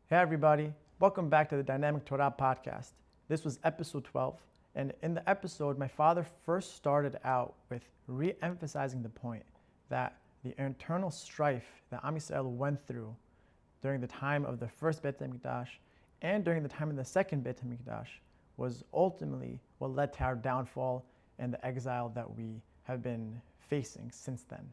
Hey everybody, welcome back to the Dynamic Torah podcast. This was episode 12, and in the episode, my father first started out with re-emphasizing the point that the internal strife that Am Yisrael went through during the time of the first Beit HaMikdash and during the time of the second Beit HaMikdash was ultimately what led to our downfall and the exile that we have been facing since then.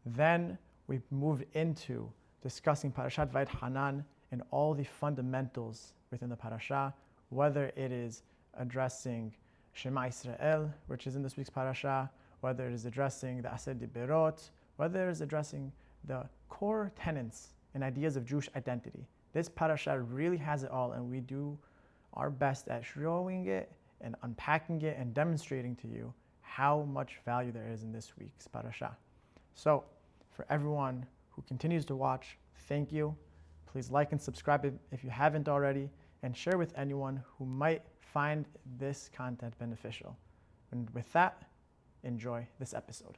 Then we moved into discussing Parashat VaEtchanan and all the fundamentals within the parasha, whether it is addressing Shema Israel, which is in this week's parasha, whether it is addressing the Aseh Diberot, whether it is addressing the core tenets and ideas of Jewish identity. This parasha really has it all, and we do our best at showing it and unpacking it and demonstrating to you how much value there is in this week's parasha. So, for everyone who continues to watch, thank you. Please like and subscribe if you haven't already, and share with anyone who might find this content beneficial. And with that, enjoy this episode.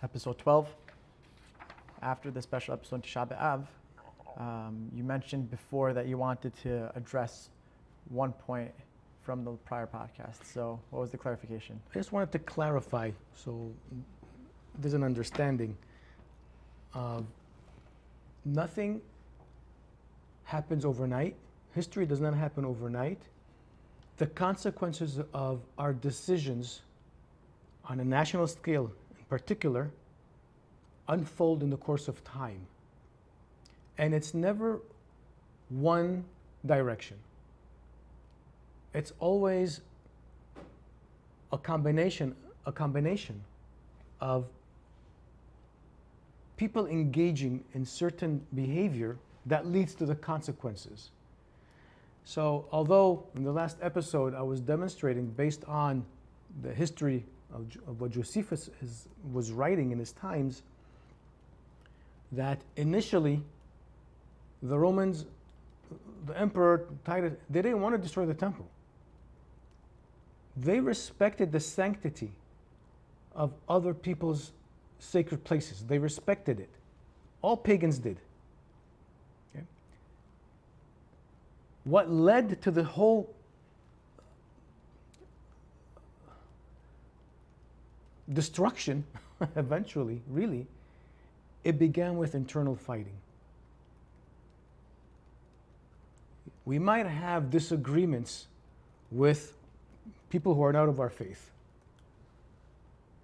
Episode 12. After the special episode on Tisha B'Av, you mentioned before that you wanted to address one point from the prior podcast. So what was the clarification? I just wanted to clarify so there's an understanding. Nothing happens overnight. History does not happen overnight. The consequences of our decisions on a national scale in particular unfold in the course of time. And it's never one direction. It's always a combination of people engaging in certain behavior that leads to the consequences. So although in the last episode I was demonstrating based on the history of what Josephus was writing in his times, that initially the Romans, the emperor Titus, they didn't want to destroy the temple. They respected the sanctity of other people's sacred places. They respected it. All pagans did. Okay? What led to the whole destruction, eventually, really, it began with internal fighting. We might have disagreements with people who are not of our faith.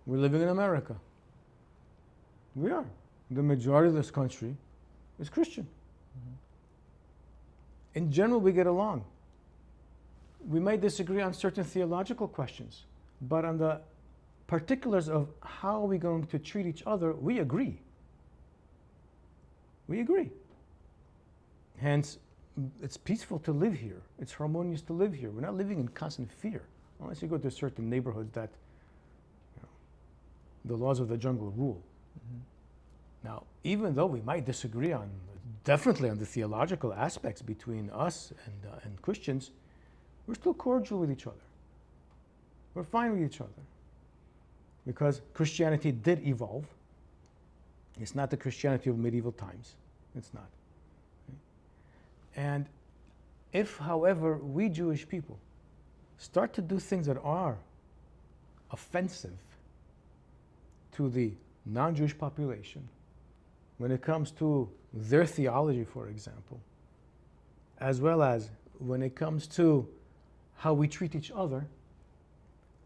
We're living in America. We are. The majority of this country is Christian. Mm-hmm. In general, we get along. We may disagree on certain theological questions, but on the particulars of how are we going to treat each other, we agree. We agree. Hence, it's peaceful to live here. It's harmonious to live here. We're not living in constant fear, unless you go to certain neighborhoods that the laws of the jungle rule. Mm-hmm. Now, even though we might disagree definitely on the theological aspects between us and Christians, we're still cordial with each other. We're fine with each other. Because Christianity did evolve. It's not the Christianity of medieval times. It's not. Okay? And if, however, we Jewish people start to do things that are offensive to the non-Jewish population, when it comes to their theology, for example, as well as when it comes to how we treat each other,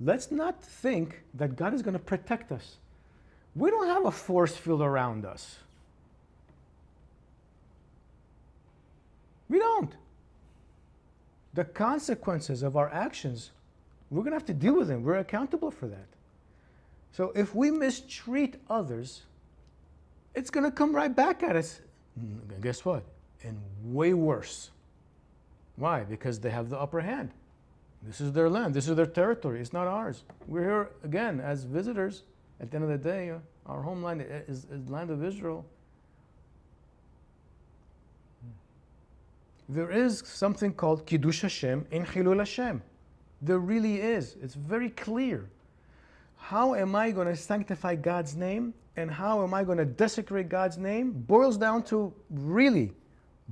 let's not think that God is going to protect us. We don't have a force field around us. We don't. The consequences of our actions, we're going to have to deal with them. We're accountable for that. So if we mistreat others, it's going to come right back at us. And guess what? And way worse. Why? Because they have the upper hand. This is their land. This is their territory. It's not ours. We're here, again, as visitors. At the end of the day, our homeland is the land of Israel. There is something called Kiddush Hashem in Hillul Hashem. There really is. It's very clear. How am I going to sanctify God's name and how am I going to desecrate God's name boils down to really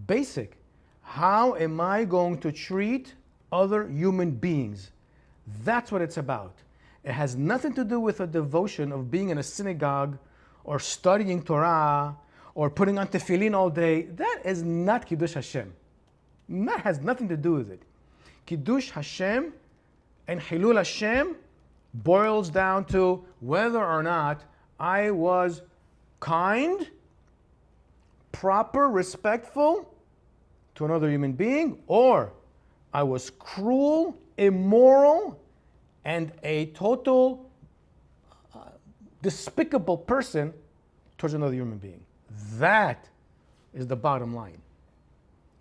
Basic. How am I going to treat other human beings? That's what it's about. It has nothing to do with a devotion of being in a synagogue or studying Torah or putting on tefillin all day. That is not Kiddush Hashem. That has nothing to do with it. Kiddush Hashem and Hillul Hashem boils down to whether or not I was kind, proper, respectful to another human being, or I was cruel, immoral, and a total despicable person towards another human being. That is the bottom line.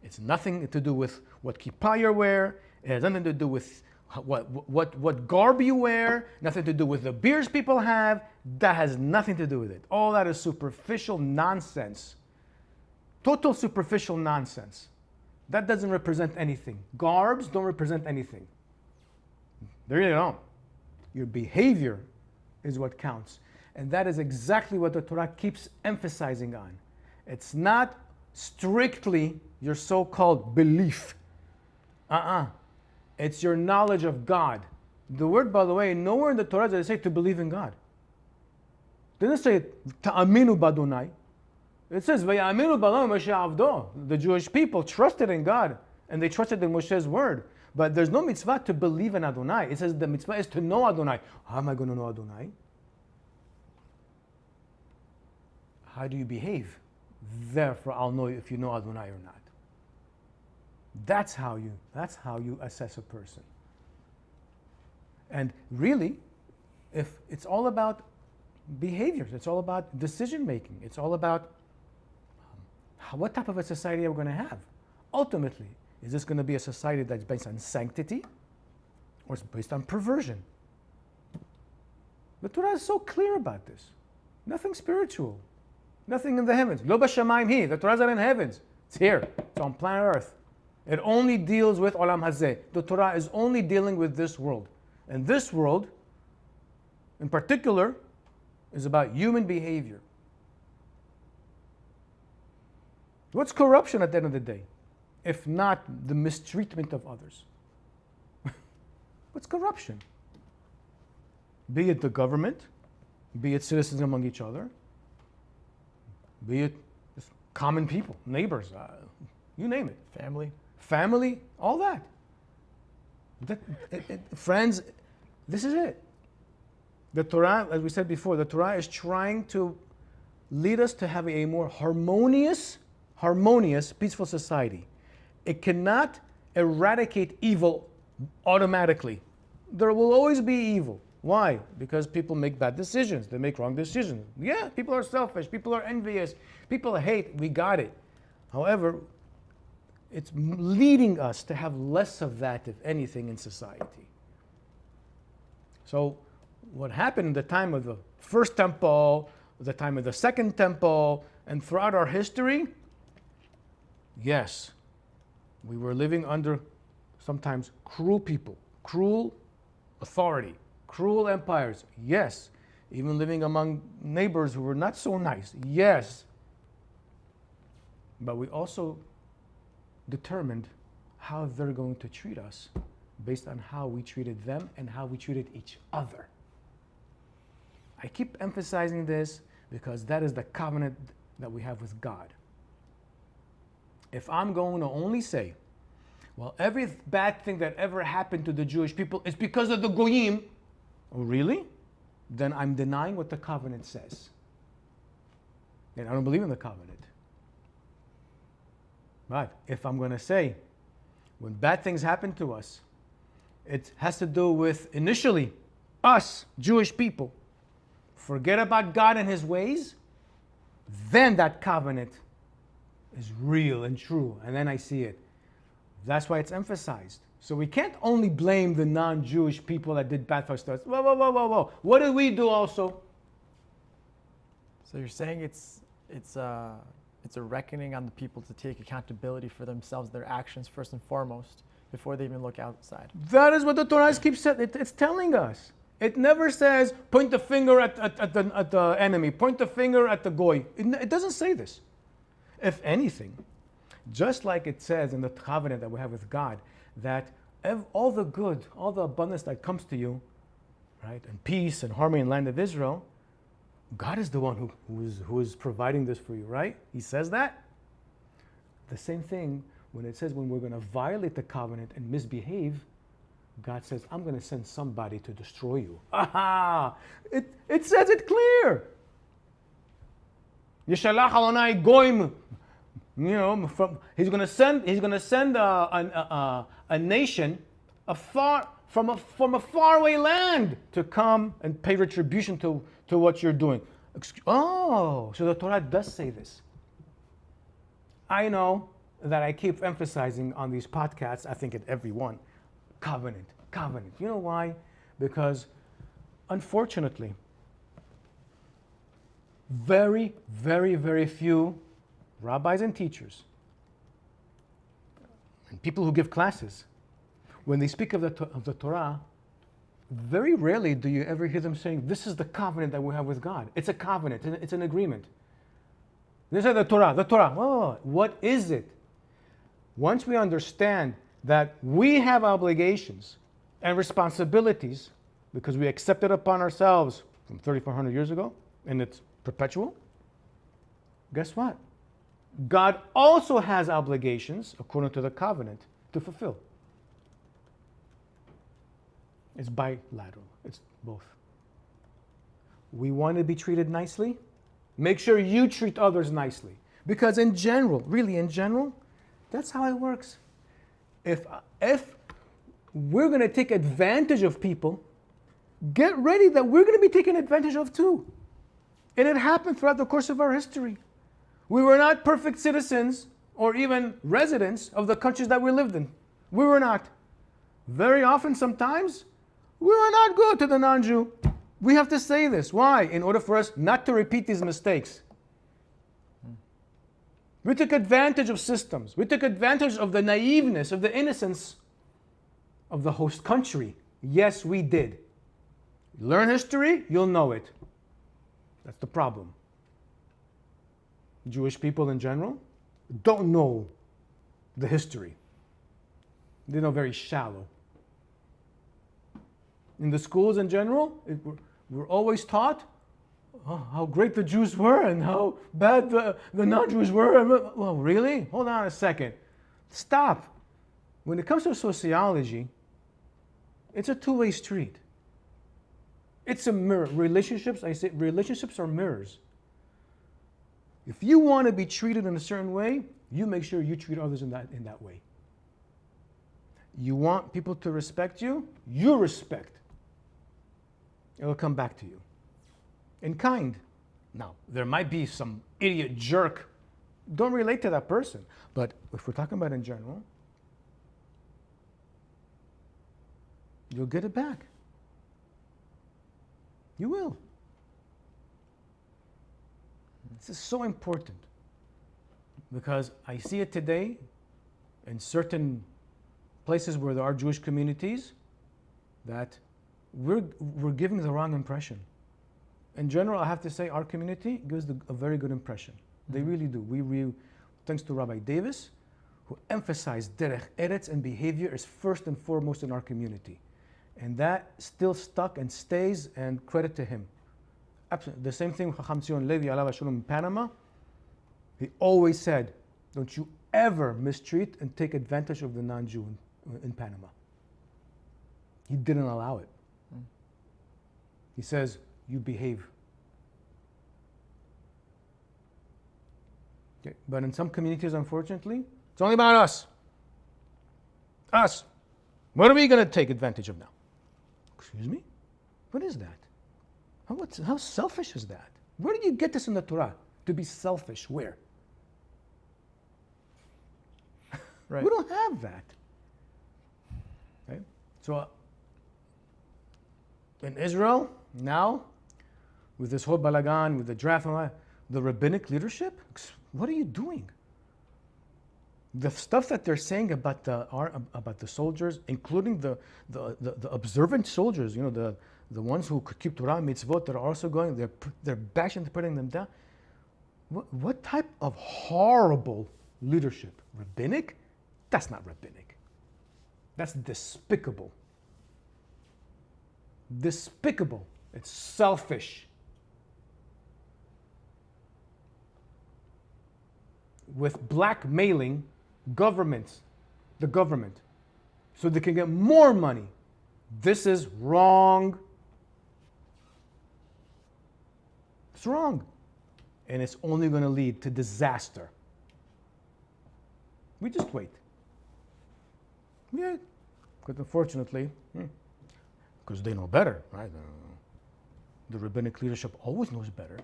It's nothing to do with what kippah you wear. It has nothing to do with what garb you wear, nothing to do with the beards people have. That has nothing to do with it. All that is superficial nonsense. Total superficial nonsense. That doesn't represent anything. Garbs don't represent anything. They really don't. Your behavior is what counts. And that is exactly what the Torah keeps emphasizing on. It's not strictly your so-called belief. It's your knowledge of God. The word, by the way, nowhere in the Torah does it say to believe in God. It doesn't say ta'aminu b'Adonai. It says v'ya'aminu b'Adonai Moshe avdo. The Jewish people trusted in God and they trusted in Moshe's word. But there's no mitzvah to believe in Adonai. It says the mitzvah is to know Adonai. How am I going to know Adonai? How do you behave? Therefore, I'll know if you know Adonai or not. That's how you assess a person. And really, if it's all about behaviors, it's all about decision making, it's all about what type of a society are we going to have? Ultimately, is this going to be a society that's based on sanctity or it's based on perversion? The Torah is so clear about this. Nothing spiritual. Nothing in the heavens. Lo b'shamayim hi. The Torah is not in heavens. It's here. It's on planet Earth. It only deals with olam hazeh. The Torah is only dealing with this world. And this world, in particular, is about human behavior. What's corruption at the end of the day, if not the mistreatment of others? What's corruption? Be it the government, be it citizens among each other, be it just common people, neighbors, you name it. Family, all that. Friends, this is it. The Torah, as we said before, the Torah is trying to lead us to have a more harmonious, peaceful society. It cannot eradicate evil automatically. There will always be evil. Why? Because people make bad decisions. They make wrong decisions. Yeah, people are selfish. People are envious. People hate. We got it. However, it's leading us to have less of that, if anything, in society. So what happened in the time of the first temple, the time of the second temple, and throughout our history, yes, we were living under sometimes cruel people, cruel authority, cruel empires. Yes, even living among neighbors who were not so nice. Yes. But we also determined how they're going to treat us based on how we treated them and how we treated each other. I keep emphasizing this because that is the covenant that we have with God. If I'm going to only say, well, every bad thing that ever happened to the Jewish people is because of the Goyim, oh, really? Then I'm denying what the covenant says. And I don't believe in the covenant. But if I'm going to say, when bad things happen to us, it has to do with initially us, Jewish people, forget about God and His ways, then that covenant is real and true. And then I see it. That's why it's emphasized. So we can't only blame the non-Jewish people that did bad for us. Whoa. What did we do also? So you're saying it's a reckoning on the people to take accountability for themselves, their actions first and foremost, before they even look outside. That is what the Torah keeps saying. It's telling us. It never says point the finger at the enemy, point the finger at the goy. It doesn't say this. If anything, Just like it says in the covenant that we have with God, that all the good, all the abundance that comes to you, right, and peace and harmony in the land of Israel, God is the one who is providing this for you, right? He says that. The same thing when it says when we're going to violate the covenant and misbehave, God says, I'm going to send somebody to destroy you. Aha! It says it clear. Yishalach Adonai goyim. You know, he's going to send a nation from a faraway land to come and pay retribution to what you're doing. So the Torah does say this. I know that I keep emphasizing on these podcasts, I think at every one, covenant. You know why? Because unfortunately, very, very, very few rabbis and teachers and people who give classes, when they speak of the Torah, very rarely do you ever hear them saying, this is the covenant that we have with God. It's a covenant, it's an agreement. They say the Torah. Oh, what is it? Once we understand that we have obligations and responsibilities because we accepted upon ourselves from 3,400 years ago, and it's perpetual, guess what? God also has obligations, according to the covenant, to fulfill. It's bilateral. It's both. We want to be treated nicely. Make sure you treat others nicely. Because in general, really in general, that's how it works. If we're going to take advantage of people, get ready that we're going to be taken advantage of too. And it happened throughout the course of our history. We were not perfect citizens or even residents of the countries that we lived in. We were not. Very often, sometimes, we were not good to the non-Jew. We have to say this. Why? In order for us not to repeat these mistakes. We took advantage of systems. We took advantage of the naiveness, of the innocence of the host country. Yes, we did. Learn history, you'll know it. That's the problem. Jewish people in general don't know the history. They know very shallow. In the schools in general, we're always taught how great the Jews were and how bad the non-Jews were. Well, really? Hold on a second. Stop. When it comes to sociology, it's a two-way street. It's a mirror. Relationships are mirrors. If you want to be treated in a certain way, you make sure you treat others in that way. You want people to respect you, you respect. It'll come back to you. In kind. Now, there might be some idiot jerk. Don't relate to that person. But if we're talking about in general, you'll get it back. You will. This is so important because I see it today in certain places where there are Jewish communities that we're giving the wrong impression. In general, I have to say our community gives a very good impression. They really do. Thanks to Rabbi Davis, who emphasized derech eretz and behavior is first and foremost in our community. And that still stuck and stays, and credit to him. Absolutely. The same thing with Chacham Tzion Levi alav hashalom in Panama. He always said, don't you ever mistreat and take advantage of the non-Jew in Panama. He didn't allow it. He says, you behave. Okay. But in some communities, unfortunately, it's only about us. Us. What are we going to take advantage of now? Excuse me? What is that? How selfish is that? Where did you get this in the Torah? To be selfish, where? Right. We don't have that. Okay? So, in Israel, now, with this whole balagan, with the draft, the rabbinic leadership, what are you doing? The stuff that they're saying about the soldiers, including the observant soldiers, the ones who keep Torah and mitzvot, that are also going, they're bashing, putting them down. What type of horrible leadership. Rabbinic? That's not rabbinic. That's despicable. Despicable. It's selfish. With blackmailing the government, so they can get more money. This is wrong. It's wrong. And it's only going to lead to disaster. We just wait. Yeah, because unfortunately, because they know better, right? The rabbinic leadership always knows better.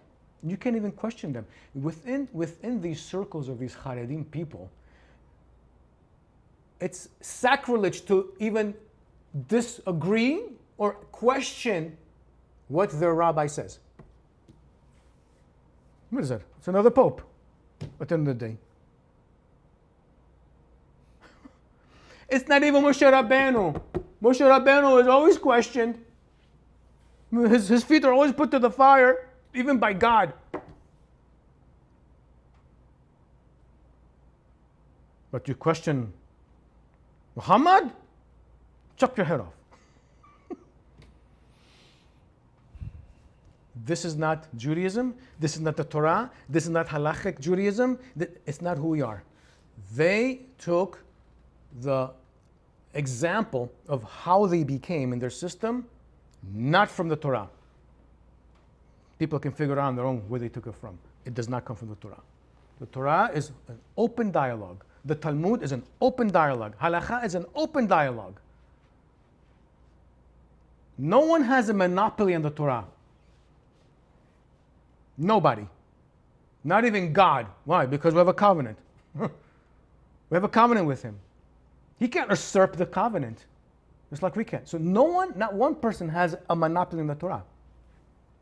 You can't even question them. Within these circles of these Haredim people, it's sacrilege to even disagree or question what their rabbi says. What is that? It's another pope at the end of the day. It's not even Moshe Rabbenu. Moshe Rabbenu is always questioned. His feet are always put to the fire, even by God. But you question Muhammad? Chop your head off. This is not Judaism. This is not the Torah. This is not halachic Judaism. It's not who we are. They took the example of how they became in their system, not from the Torah. People can figure out on their own where they took it from. It does not come from the Torah. The Torah is an open dialogue. The Talmud is an open dialogue. Halacha is an open dialogue. No one has a monopoly on the Torah. Nobody. Not even God. Why? Because we have a covenant. We have a covenant with Him. He can't usurp the covenant, just like we can. So no one, not one person has a monopoly on the Torah.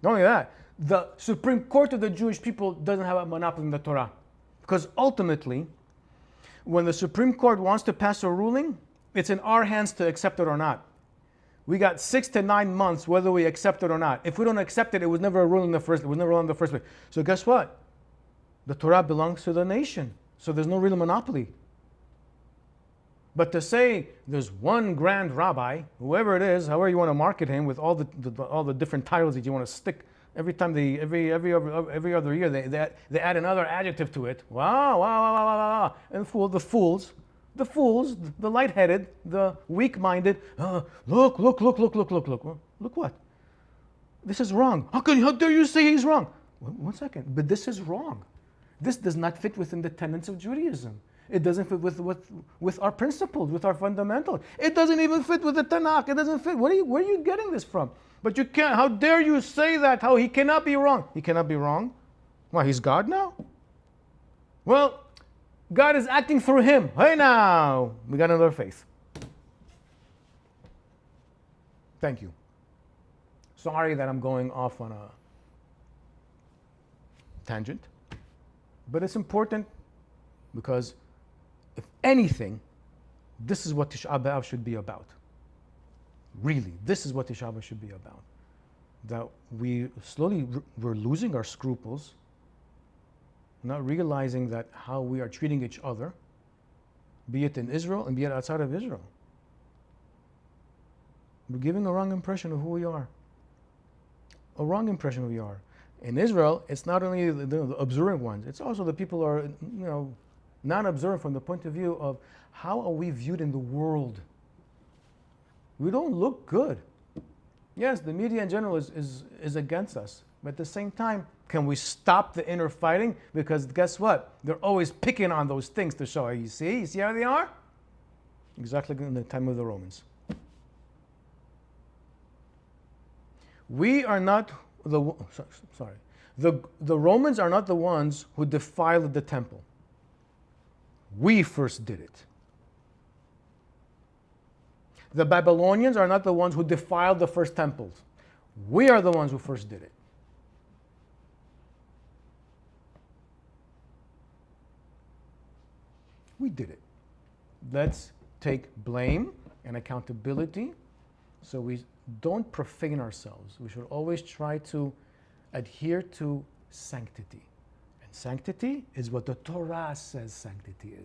Not only that, the Supreme Court of the Jewish people doesn't have a monopoly on the Torah. Because ultimately, when the Supreme Court wants to pass a ruling, it's in our hands to accept it or not. We got 6 to 9 months whether we accept it or not. If we don't accept it, it was never a ruling in the first. It was never a ruling in the first place. So guess what? The Torah belongs to the nation. So there's no real monopoly. But to say there's one grand rabbi, whoever it is, however you want to market him, with all the different titles that you want to stick, every time every other year they add another adjective to it. Wow. And the fools, the lightheaded, the weak-minded. Look. Look what? This is wrong. How dare you say he's wrong? One second. But this is wrong. This does not fit within the tenets of Judaism. It doesn't fit with our principles, with our fundamentals. It doesn't even fit with the Tanakh. It doesn't fit. Where are you getting this from? But you can't. How dare you say that? How he cannot be wrong? He cannot be wrong. Why, he's God now? Well, God is acting through him. Hey now, we got another faith. Thank you. Sorry that I'm going off on a tangent, but it's important because if anything, this is what Tisha B'Av should be about. Really, this is what Tisha B'Av should be about. That we're losing our scruples, not realizing that how we are treating each other, be it in Israel and be it outside of Israel. We're giving a wrong impression of who we are. A wrong impression of who we are. In Israel, it's not only the observant ones, it's also the people who are, not observant from the point of view of how are we viewed in the world. We don't look good. Yes, the media in general is against us. But at the same time, can we stop the inner fighting? Because guess what? They're always picking on those things to show, you see how they are? Exactly in the time of the Romans. We are not the Romans are not the ones who defiled the temple. We first did it. The Babylonians are not the ones who defiled the first temples. We are the ones who first did it. We did it. Let's take blame and accountability so we don't profane ourselves. We should always try to adhere to sanctity. And sanctity is what the Torah says sanctity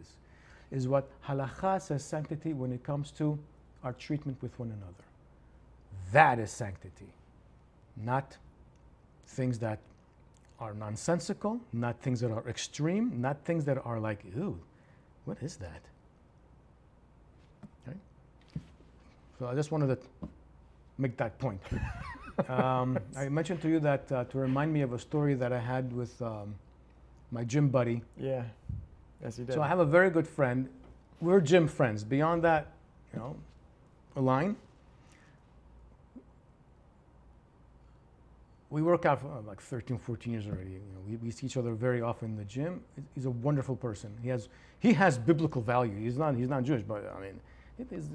is what Halacha says sanctity when it comes to our treatment with one another. That is sanctity, not things that are nonsensical, not things that are extreme, not things that are like, ew, what is that? Okay? So I just wanted to make that point. I mentioned to you that to remind me of a story that I had with my gym buddy. Yeah. Yes, you did. So I have a very good friend. We're gym friends. Beyond that, a line. We work out for like 13, 14 years already. We see each other very often in the gym. He's a wonderful person. He has biblical value. He's not Jewish, but I mean, his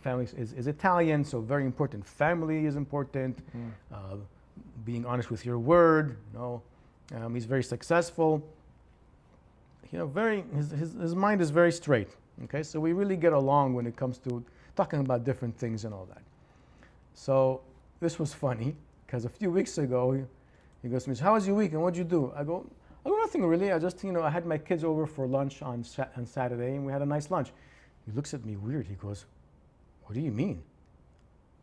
family is Italian, so very important. Family is important. Being honest with your word. He's very successful. His mind is very straight. Okay, so we really get along when it comes to talking about different things and all that. So this was funny because a few weeks ago he goes to me, "How was your week and what'd you do?" I go, "Nothing really. I just I had my kids over for lunch on Saturday and we had a nice lunch." He looks at me weird. He goes, "What do you mean?"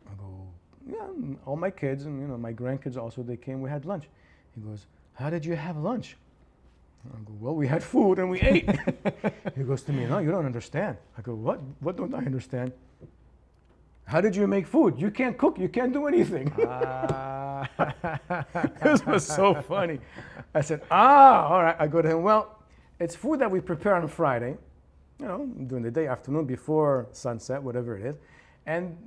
I go, "Yeah, all my kids and my grandkids also, they came. We had lunch." He goes, "How did you have lunch?" I go, "Well, we had food and we ate." He goes to me, "No, you don't understand." I go, "What? What don't I understand?" "How did you make food? You can't cook. You can't do anything." This was so funny. I said, all right. I go to him, "Well, it's food that we prepare on Friday, during the day, afternoon, before sunset, whatever it is. And,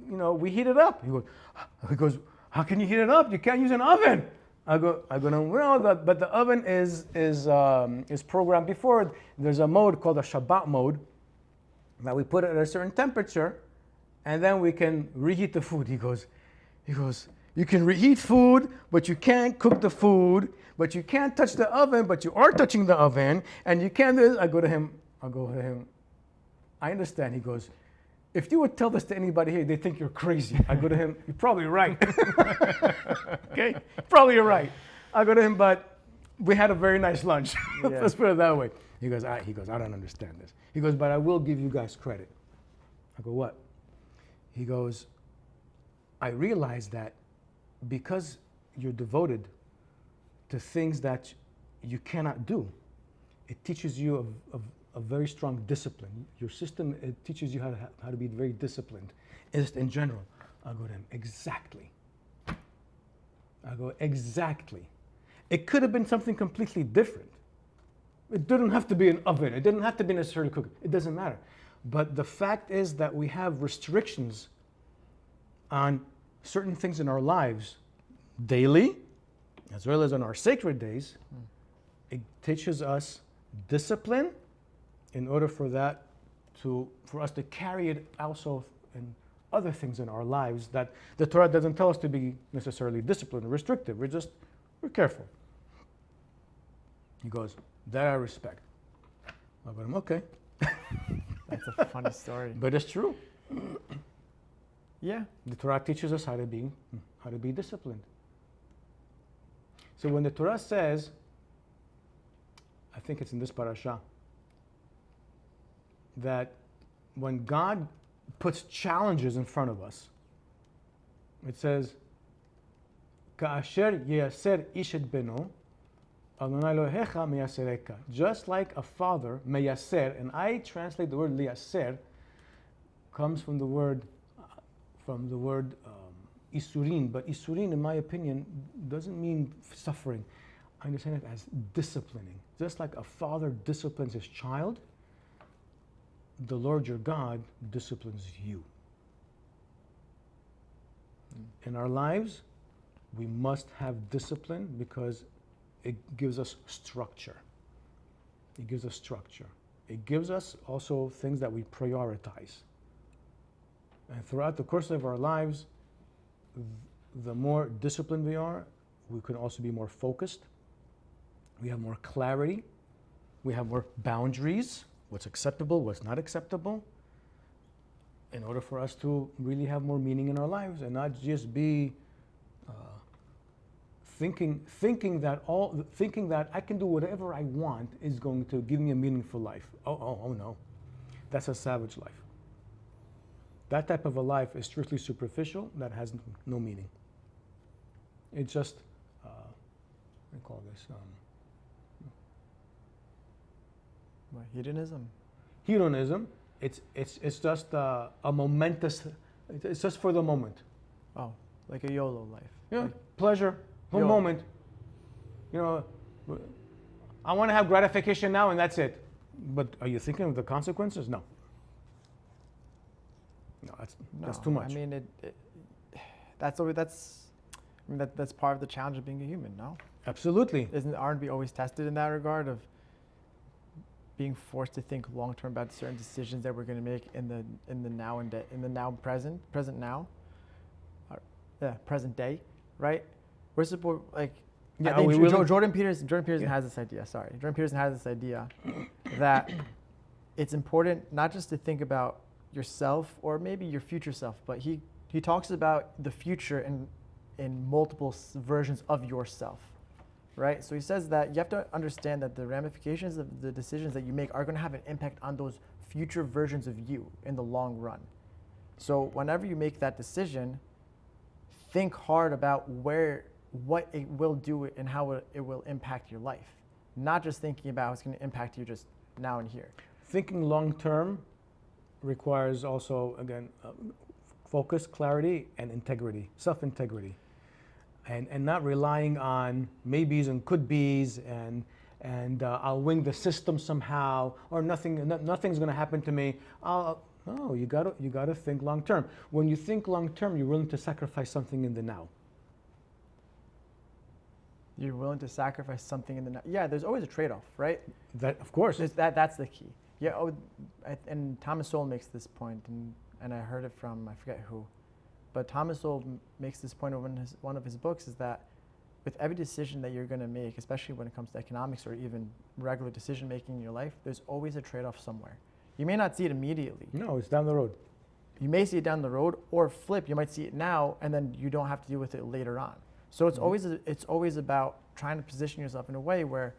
we heat it up." He goes, "How can you heat it up? You can't use an oven." I go, "No, well, but the oven is programmed before. There's a mode called a Shabbat mode that we put it at a certain temperature, and then we can reheat the food." He goes, "You can reheat food, but you can't cook the food, but you can't touch the oven, but you are touching the oven, and you can't do this." I go to him, "I understand." He goes, "If you would tell this to anybody here, they think you're crazy." I go to him, "You're probably right." Okay? "Probably you're right." I go to him, "But we had a very nice lunch." Yeah. Let's put it that way. He goes, "I don't understand this." He goes, "But I will give you guys credit." I go, "What?" He goes, "I realize that because you're devoted to things that you cannot do, it teaches you a very strong discipline. Your system, it teaches you how to be very disciplined, just in general." I go to him, "Exactly." I go, "Exactly. It could have been something completely different. It didn't have to be an oven. It didn't have to be necessarily cooking. It doesn't matter. But the fact is that we have restrictions on certain things in our lives daily, as well as on our sacred days. It teaches us discipline in order for us to carry it also in other things in our lives that the Torah doesn't tell us to be necessarily disciplined or restrictive. We're careful." He goes, "That I respect." I go, "Okay." That's a funny story. But it's true. Yeah. The Torah teaches us how to be disciplined. So when the Torah says, I think it's in this parasha, that when God puts challenges in front of us, it says, "Ka'asher yeyaser ish et beno, Adonai Elohecha meyasereka." Just like a father, meyaser, and I translate the word liyaser, comes from the word Yissurin, but Yissurin, in my opinion, doesn't mean suffering. I understand it as disciplining. Just like a father disciplines his child, the Lord your God disciplines you. In our lives, we must have discipline because it gives us structure. It gives us structure. It gives us also things that we prioritize. And throughout the course of our lives, the more disciplined we are, we can also be more focused. We have more clarity. We have more boundaries, what's acceptable, what's not acceptable, in order for us to really have more meaning in our lives and not just be thinking that I can do whatever I want is going to give me a meaningful life. Oh no, that's a savage life. That type of a life is strictly superficial. That has no meaning. It's just what do you call this? What, hedonism? Hedonism. It's just a momentous. It's just for the moment. Oh, like a YOLO life. Yeah, Like, pleasure, one moment. You know, I want to have gratification now, and that's it. But are you thinking of the consequences? No. No, that's too much. I mean, that's part of the challenge of being a human. No. Absolutely. Aren't we always tested in that regard of being forced to think long term about certain decisions that we're going to make in the now and present now, present day, right? We're supposed like. Yeah, I think Jordan Peterson has this idea. Jordan Peterson has this idea that it's important not just to think about yourself or maybe your future self, but he talks about the future in multiple versions of yourself, right? So he says that you have to understand that the ramifications of the decisions that you make are going to have an impact on those future versions of you in the long run. So whenever you make that decision, think hard about what it will do and how it will impact your life, not just thinking about how it's going to impact you just now and here. Thinking long term requires also, again, focus, clarity, and integrity, self-integrity, and not relying on maybes and could be's and I'll wing the system somehow, or nothing's going to happen to me. No, you gotta think long term. When you think long term, you're willing to sacrifice something in the now. You're willing to sacrifice something in the now. Yeah, there's always a trade-off, right? That, of course. That's the key. Yeah, and Thomas Sowell makes this point, and I heard it from, I forget who, but Thomas Sowell makes this point in one of his books, is that with every decision that you're going to make, especially when it comes to economics or even regular decision making in your life, there's always a trade-off somewhere. You may not see it immediately. No, it's down the road. You may see it down the road, or flip, you might see it now, and then you don't have to deal with it later on. So it's always about trying to position yourself in a way where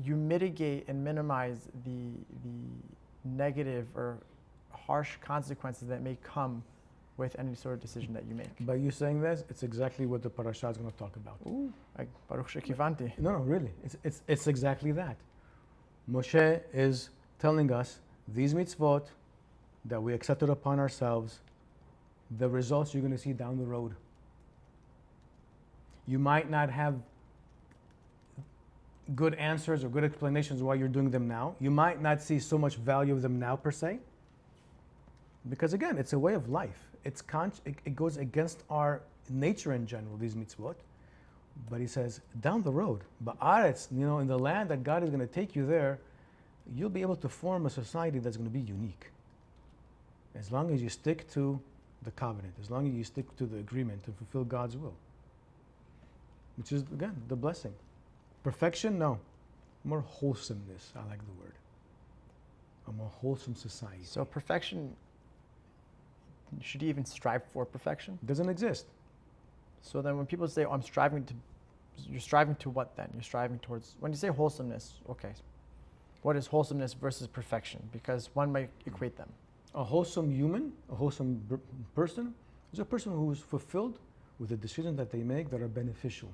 you mitigate and minimize the negative or harsh consequences that may come with any sort of decision that you make. By you saying this, it's exactly what the Parasha is going to talk about. Ooh, like Baruch Shekivanti. No, really, it's exactly that. Moshe is telling us these mitzvot that we accepted upon ourselves, the results you're going to see down the road. You might not have good answers or good explanations why you're doing them now. You might not see so much value of them now per se, because again, it's a way of life. It goes against our nature in general, these mitzvot. But he says, down the road, ba'aretz, in the land that God is going to take you there, you'll be able to form a society that's going to be unique. As long as you stick to the covenant, as long as you stick to the agreement to fulfill God's will. Which is, again, the blessing. Perfection, no. More wholesomeness, I like the word. A more wholesome society. So perfection, should you even strive for perfection? It doesn't exist. So then when people say, you're striving to what then? You're striving towards, when you say wholesomeness, okay, what is wholesomeness versus perfection? Because one might equate them. A wholesome human, a wholesome person, is a person who is fulfilled with the decisions that they make that are beneficial.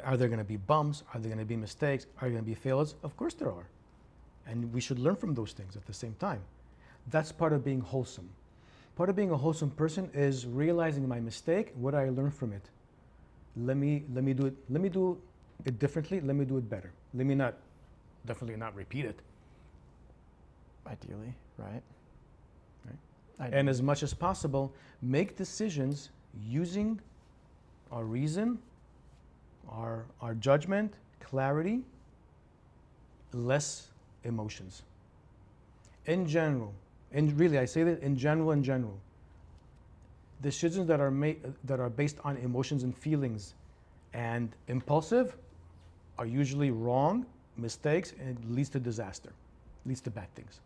Are there going to be bumps? Are there going to be mistakes? Are there going to be failures? Of course there are. And we should learn from those things at the same time. That's part of being wholesome. Part of being a wholesome person is realizing my mistake, what I learned from it. Let me do it differently, let me do it better. Let me definitely not repeat it. Ideally, right? And as much as possible, make decisions using our reason, our judgment, clarity, less emotions. In general, and really I say that in general, decisions that are based on emotions and feelings and impulsive are usually wrong, mistakes, and it leads to disaster, leads to bad things.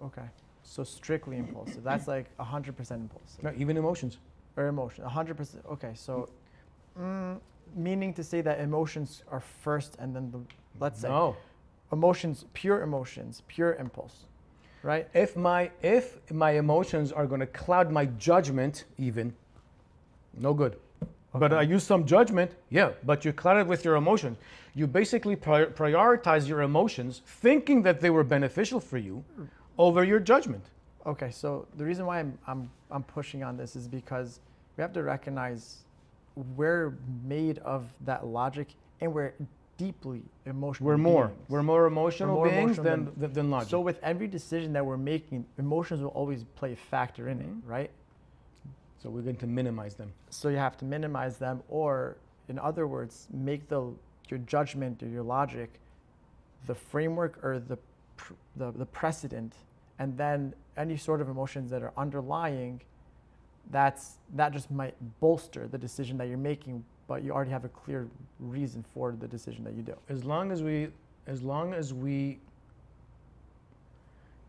Okay. So strictly impulsive. That's like 100% impulsive. No, even emotions. Or emotion, 100%. Okay, so meaning to say that emotions are first and then let's say No. emotions, pure impulse, right? If my emotions are going to cloud my judgment, even, no good. But I use some judgment, yeah, but you cloud it with your emotions. You basically prioritize your emotions thinking that they were beneficial for you over your judgment. Okay, so the reason why I'm pushing on this is because we have to recognize we're made of that logic and we're deeply emotional We're more. beings. We're more emotional We're more beings emotional than logic. So with every decision that we're making, emotions will always play a factor in it, right? So we're going to minimize them. So you have to minimize them, or in other words, make your judgment or your logic the framework or the precedent, and then any sort of emotions that are underlying, that just might bolster the decision that you're making, but you already have a clear reason for the decision that you do. As long as we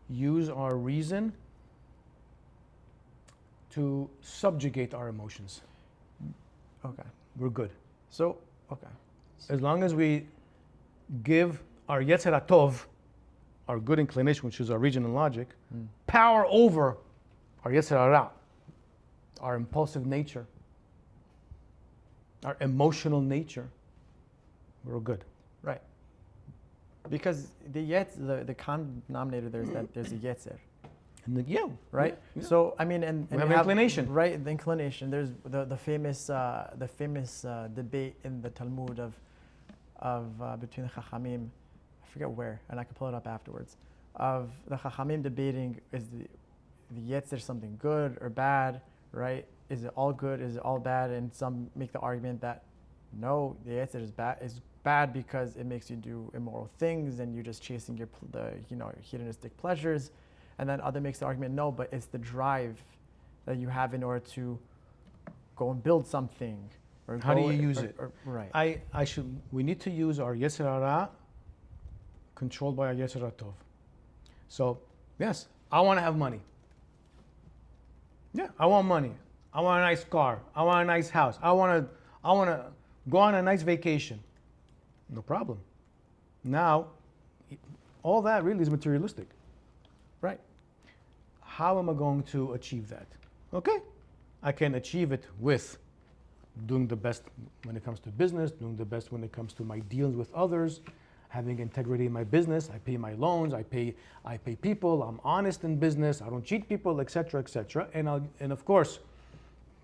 use our reason to subjugate our emotions, Okay. we're good. So, okay. As long as we give our Yetzer HaTov, our good inclination, which is our reason and logic, power over our Yetzer Hara, our impulsive nature, our emotional nature, we're good. Right. Because the common denominator there is that there's a Yetzer. And Right. Yeah. So I mean, and We have inclination. Right, the inclination. There's the famous debate in the Talmud of between the Chachamim, I forget where, and I can pull it up afterwards. Of the Chachamim debating, is the Yetzer something good or bad, right? Is it all good? Is it all bad? And some make the argument that no, the Yetzer is bad because it makes you do immoral things and you're just chasing your hedonistic pleasures. And then other makes the argument, no, but it's the drive that you have in order to go and build something. Or How do you use it? Right. We need to use our Yetzer Hara controlled by our Yetzer HaTov. So, yes, I want to have money. Yeah, I want money. I want a nice car. I want a nice house. I want to go on a nice vacation. No problem. Now, all that really is materialistic. Right. How am I going to achieve that? Okay, I can achieve it with doing the best when it comes to business, doing the best when it comes to my dealings with others, having integrity in my business. I pay my loans. I pay people. I'm honest in business. I don't cheat people, etc., etc. And of course,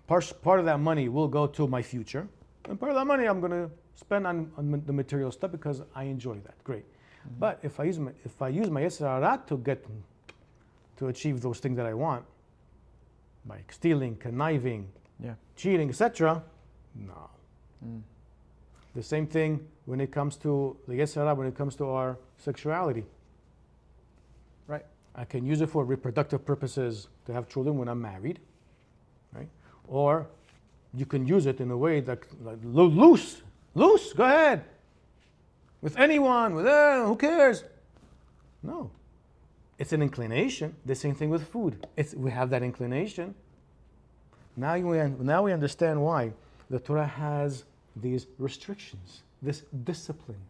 part of that money will go to my future, and part of that money I'm going to spend on the material stuff because I enjoy that. Great. Mm-hmm. But if I use my Yetzer Hara to achieve those things that I want, like stealing, conniving, cheating, etc., no. The same thing when it comes to the Yetzer Hara, when it comes to our sexuality. Right. I can use it for reproductive purposes to have children when I'm married, right? Or you can use it in a way that loose, go ahead. With anyone, who cares? No. It's an inclination. The same thing with food. We have that inclination. Now we understand why the Torah has these restrictions, this discipline.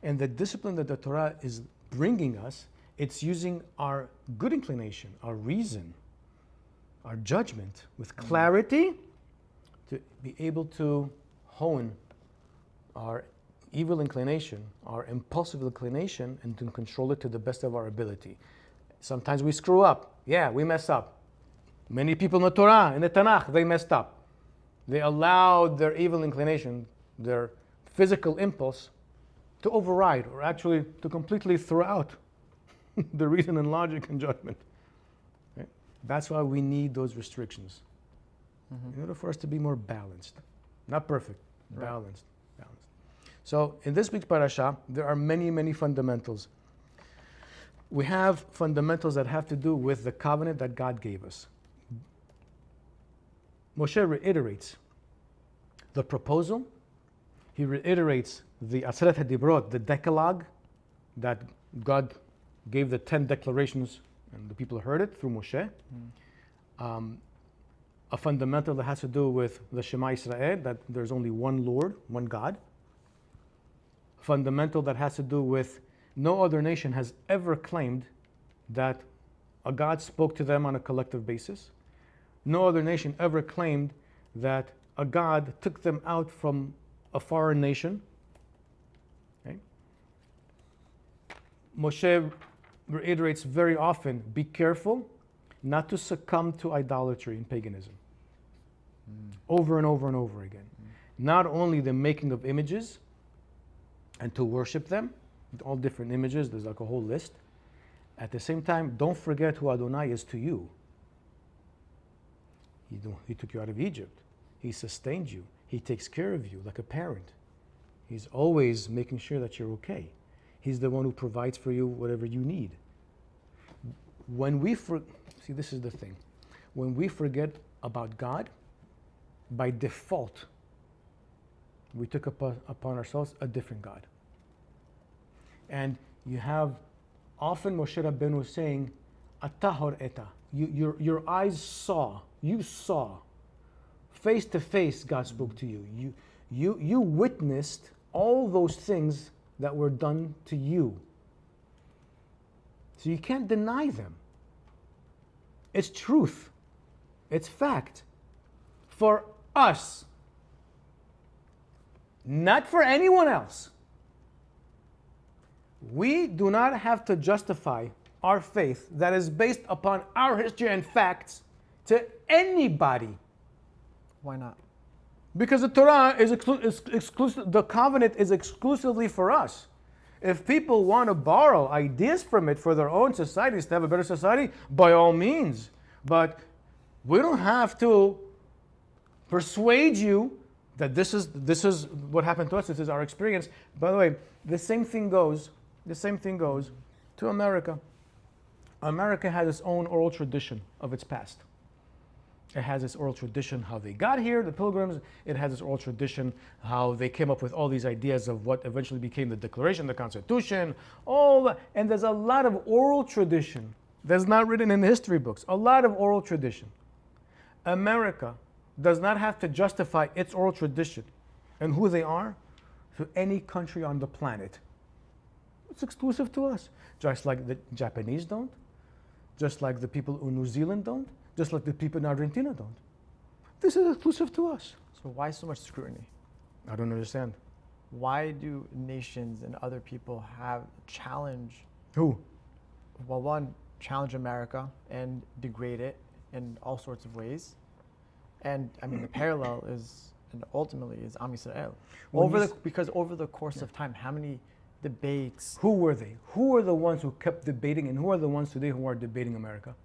And the discipline that the Torah is bringing us, it's using our good inclination, our reason, our judgment with clarity to be able to hone our evil inclination, our impulsive inclination, and to control it to the best of our ability. Sometimes we screw up. Yeah, we mess up. Many people in the Torah, in the Tanakh, they messed up. They allowed their evil inclination, their physical impulse, to override, or actually to completely throw out the reason and logic and judgment. Right? That's why we need those restrictions. In order for us to be more balanced. Not perfect, balanced. So in this week's parasha, there are many, many fundamentals. We have fundamentals that have to do with the covenant that God gave us. Moshe reiterates the proposal. He reiterates the Aseret HaDibrot, the Decalogue, that God gave the 10 declarations, and the people heard it through Moshe. a fundamental that has to do with the Shema Israel, that there's only one Lord, one God. Fundamental that has to do with no other nation has ever claimed that a God spoke to them on a collective basis. No other nation ever claimed that a God took them out from a foreign nation. Okay? Moshe reiterates very often, be careful not to succumb to idolatry and paganism. Over and over and over again. Not only the making of images and to worship them, all different images, there's like a whole list. At the same time, don't forget who Adonai is to you. He took you out of Egypt. He sustained you. He takes care of you like a parent. He's always making sure that you're okay. He's the one who provides for you whatever you need. See, this is the thing. When we forget about God, by default, we took upon ourselves a different God. And you have often Moshe Rabbenu saying, Atahor eta. Your eyes saw, you saw. Face to face, God spoke to you. You witnessed all those things that were done to you. So you can't deny them. It's truth. It's fact. For us. Not for anyone else. We do not have to justify our faith that is based upon our history and facts to anybody. Why not? Because the Torah is exclusive, the covenant is exclusively for us. If people want to borrow ideas from it for their own societies to have a better society, by all means. But we don't have to persuade you that this is what happened to us, this is our experience. By the way, the same thing goes to America. America has its own oral tradition of its past. It has its oral tradition how they got here, the Pilgrims. It has its oral tradition how they came up with all these ideas of what eventually became the Declaration, the Constitution, all that. And there's a lot of oral tradition that's not written in the history books. A lot of oral tradition. America does not have to justify its oral tradition and who they are to any country on the planet. It's exclusive to us. Just like the Japanese don't, just like the people in New Zealand don't, just like the people in Argentina don't. This is exclusive to us. So why so much scrutiny? I don't understand. Why do nations and other people have challenge? Who? Well, one, challenge America and degrade it in all sorts of ways. And I mean, the parallel is, and ultimately, is Am Yisrael. Because over the course of time, how many debates? Who were they? Who are the ones who kept debating, and who are the ones today who are debating America?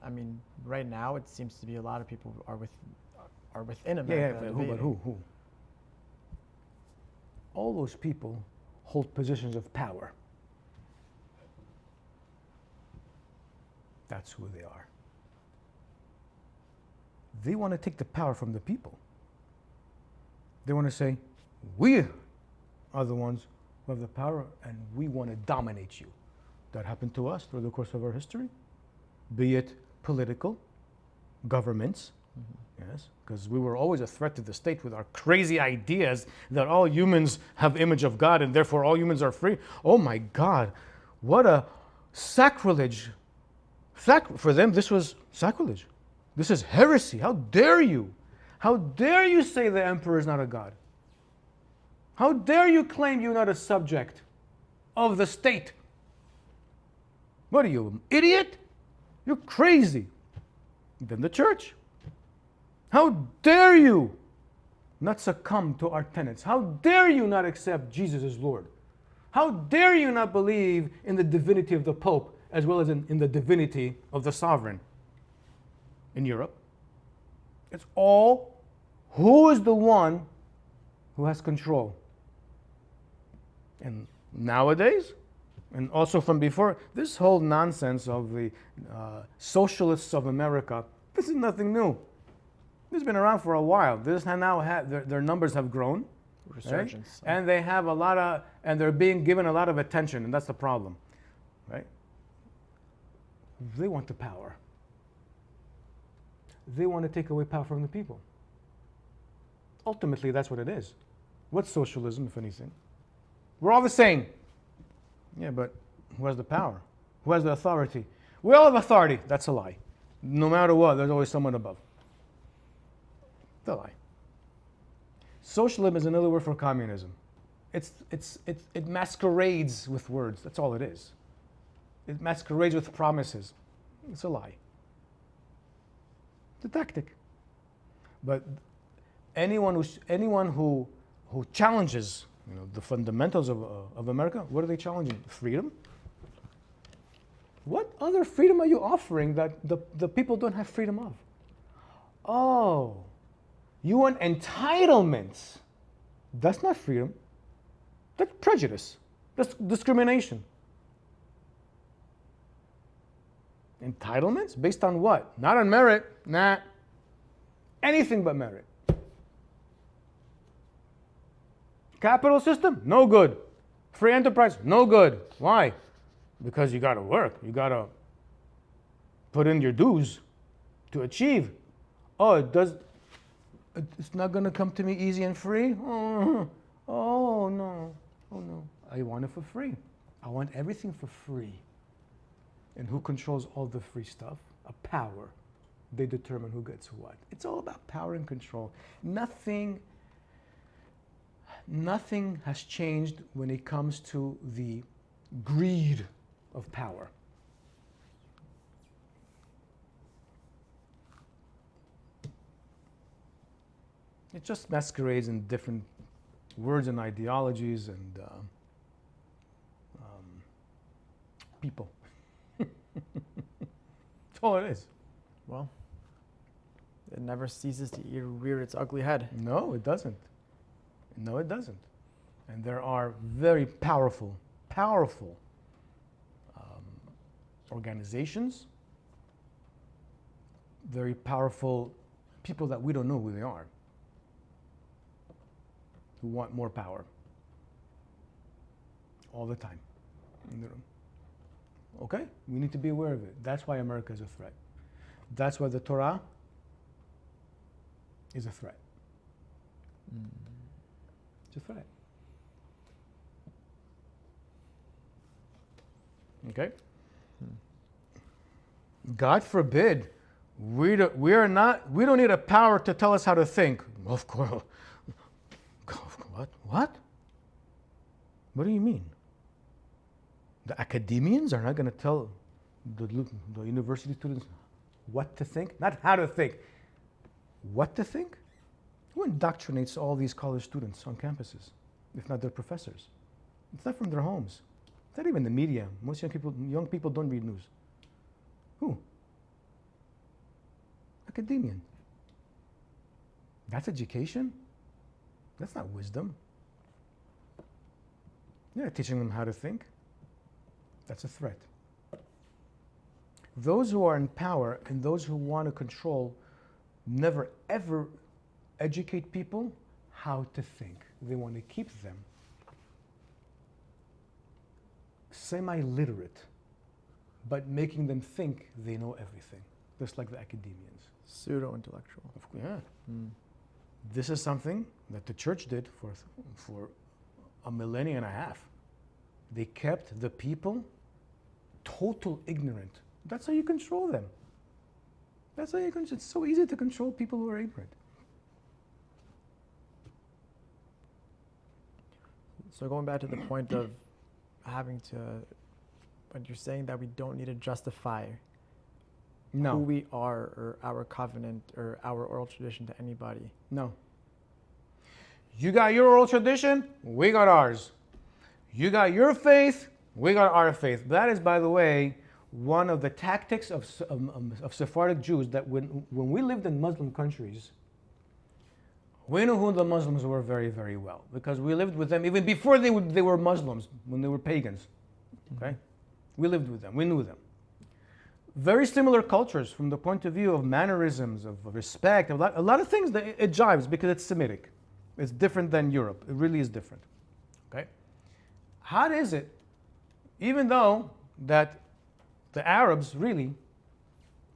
I mean, right now it seems to be a lot of people are within America. Yeah, but who? All those people hold positions of power. That's who they are. They want to take the power from the people. They want to say, we are the ones who have the power and we want to dominate you. That happened to us through the course of our history, be it political, governments, yes, because we were always a threat to the state with our crazy ideas that all humans have image of God and therefore all humans are free. Oh my God, what a sacrilege. For them, this was sacrilege. This is heresy. How dare you? How dare you say the emperor is not a god? How dare you claim you're not a subject of the state? What are you, an idiot? You're crazy. Then the church. How dare you not succumb to our tenets? How dare you not accept Jesus as Lord? How dare you not believe in the divinity of the Pope as well as in the divinity of the sovereign? In Europe, it's all who is the one who has control. And nowadays, and also from before, this whole nonsense of the socialists of America, this is nothing new. This has been around for a while. This now their numbers have grown. Resurgence. Right? And they have a lot of, and they're being given a lot of attention, and that's the problem, right? They want the power. they want to take away power from the people. Ultimately, that's what it is. What's socialism, if anything? We're all the same. Yeah, but who has the power? Who has the authority? We all have authority. That's a lie. No matter what, there's always someone above. It's a lie. Socialism is another word for communism. It masquerades with words. That's all it is. It masquerades with promises. It's a lie. It's a tactic. But anyone who challenges, the fundamentals of America, what are they challenging? Freedom? What other freedom are you offering that the people don't have freedom of? Oh, you want entitlements. That's not freedom. That's prejudice. That's discrimination. Entitlements? Based on what? Not on merit. Nah. Anything but merit. Capital system? No good. Free enterprise? No good. Why? Because you got to work. You got to put in your dues to achieve. Oh, it's not going to come to me easy and free? Oh no. Oh no. I want it for free. I want everything for free. And who controls all the free stuff? A power. They determine who gets what. It's all about power and control. Nothing has changed when it comes to the greed of power. It just masquerades in different words and ideologies and people. That's all it is. Well, it never ceases to rear its ugly head. No, it doesn't. No, it doesn't. And there are very powerful organizations, very powerful people that we don't know who they are, who want more power all the time in the room. Okay? We need to be aware of it. That's why America is a threat. That's why the Torah is a threat. It's a threat. Okay? God forbid, we don't need a power to tell us how to think. Of course. What? What do you mean? The academians are not going to tell the university students what to think? Not how to think. What to think? Who indoctrinates all these college students on campuses, if not their professors? It's not from their homes. It's not even the media. Most young people don't read news. Who? Academian. That's education? That's not wisdom. You're not teaching them how to think. That's a threat. Those who are in power and those who want to control never ever educate people how to think. They want to keep them semi-literate, but making them think they know everything, just like the academians. Pseudo-intellectual. Yeah. This is something that the church did for a millennia and a half. They kept the people total ignorant. That's how you control them. That's how you control. It's so easy to control people who are ignorant. So going back to the point of having to, when you're saying that we don't need to justify who we are or our covenant or our oral tradition to anybody. No. You got your oral tradition, we got ours. You got your faith, we got our faith. That is, by the way, one of the tactics of Sephardic Jews, that when we lived in Muslim countries, we knew who the Muslims were very, very well, because we lived with them even before they were Muslims, when they were pagans. Okay? We lived with them, we knew them. Very similar cultures from the point of view of mannerisms, of respect, a lot of things that it jives because it's Semitic. It's different than Europe. It really is different. Okay? How is it, even though that the Arabs really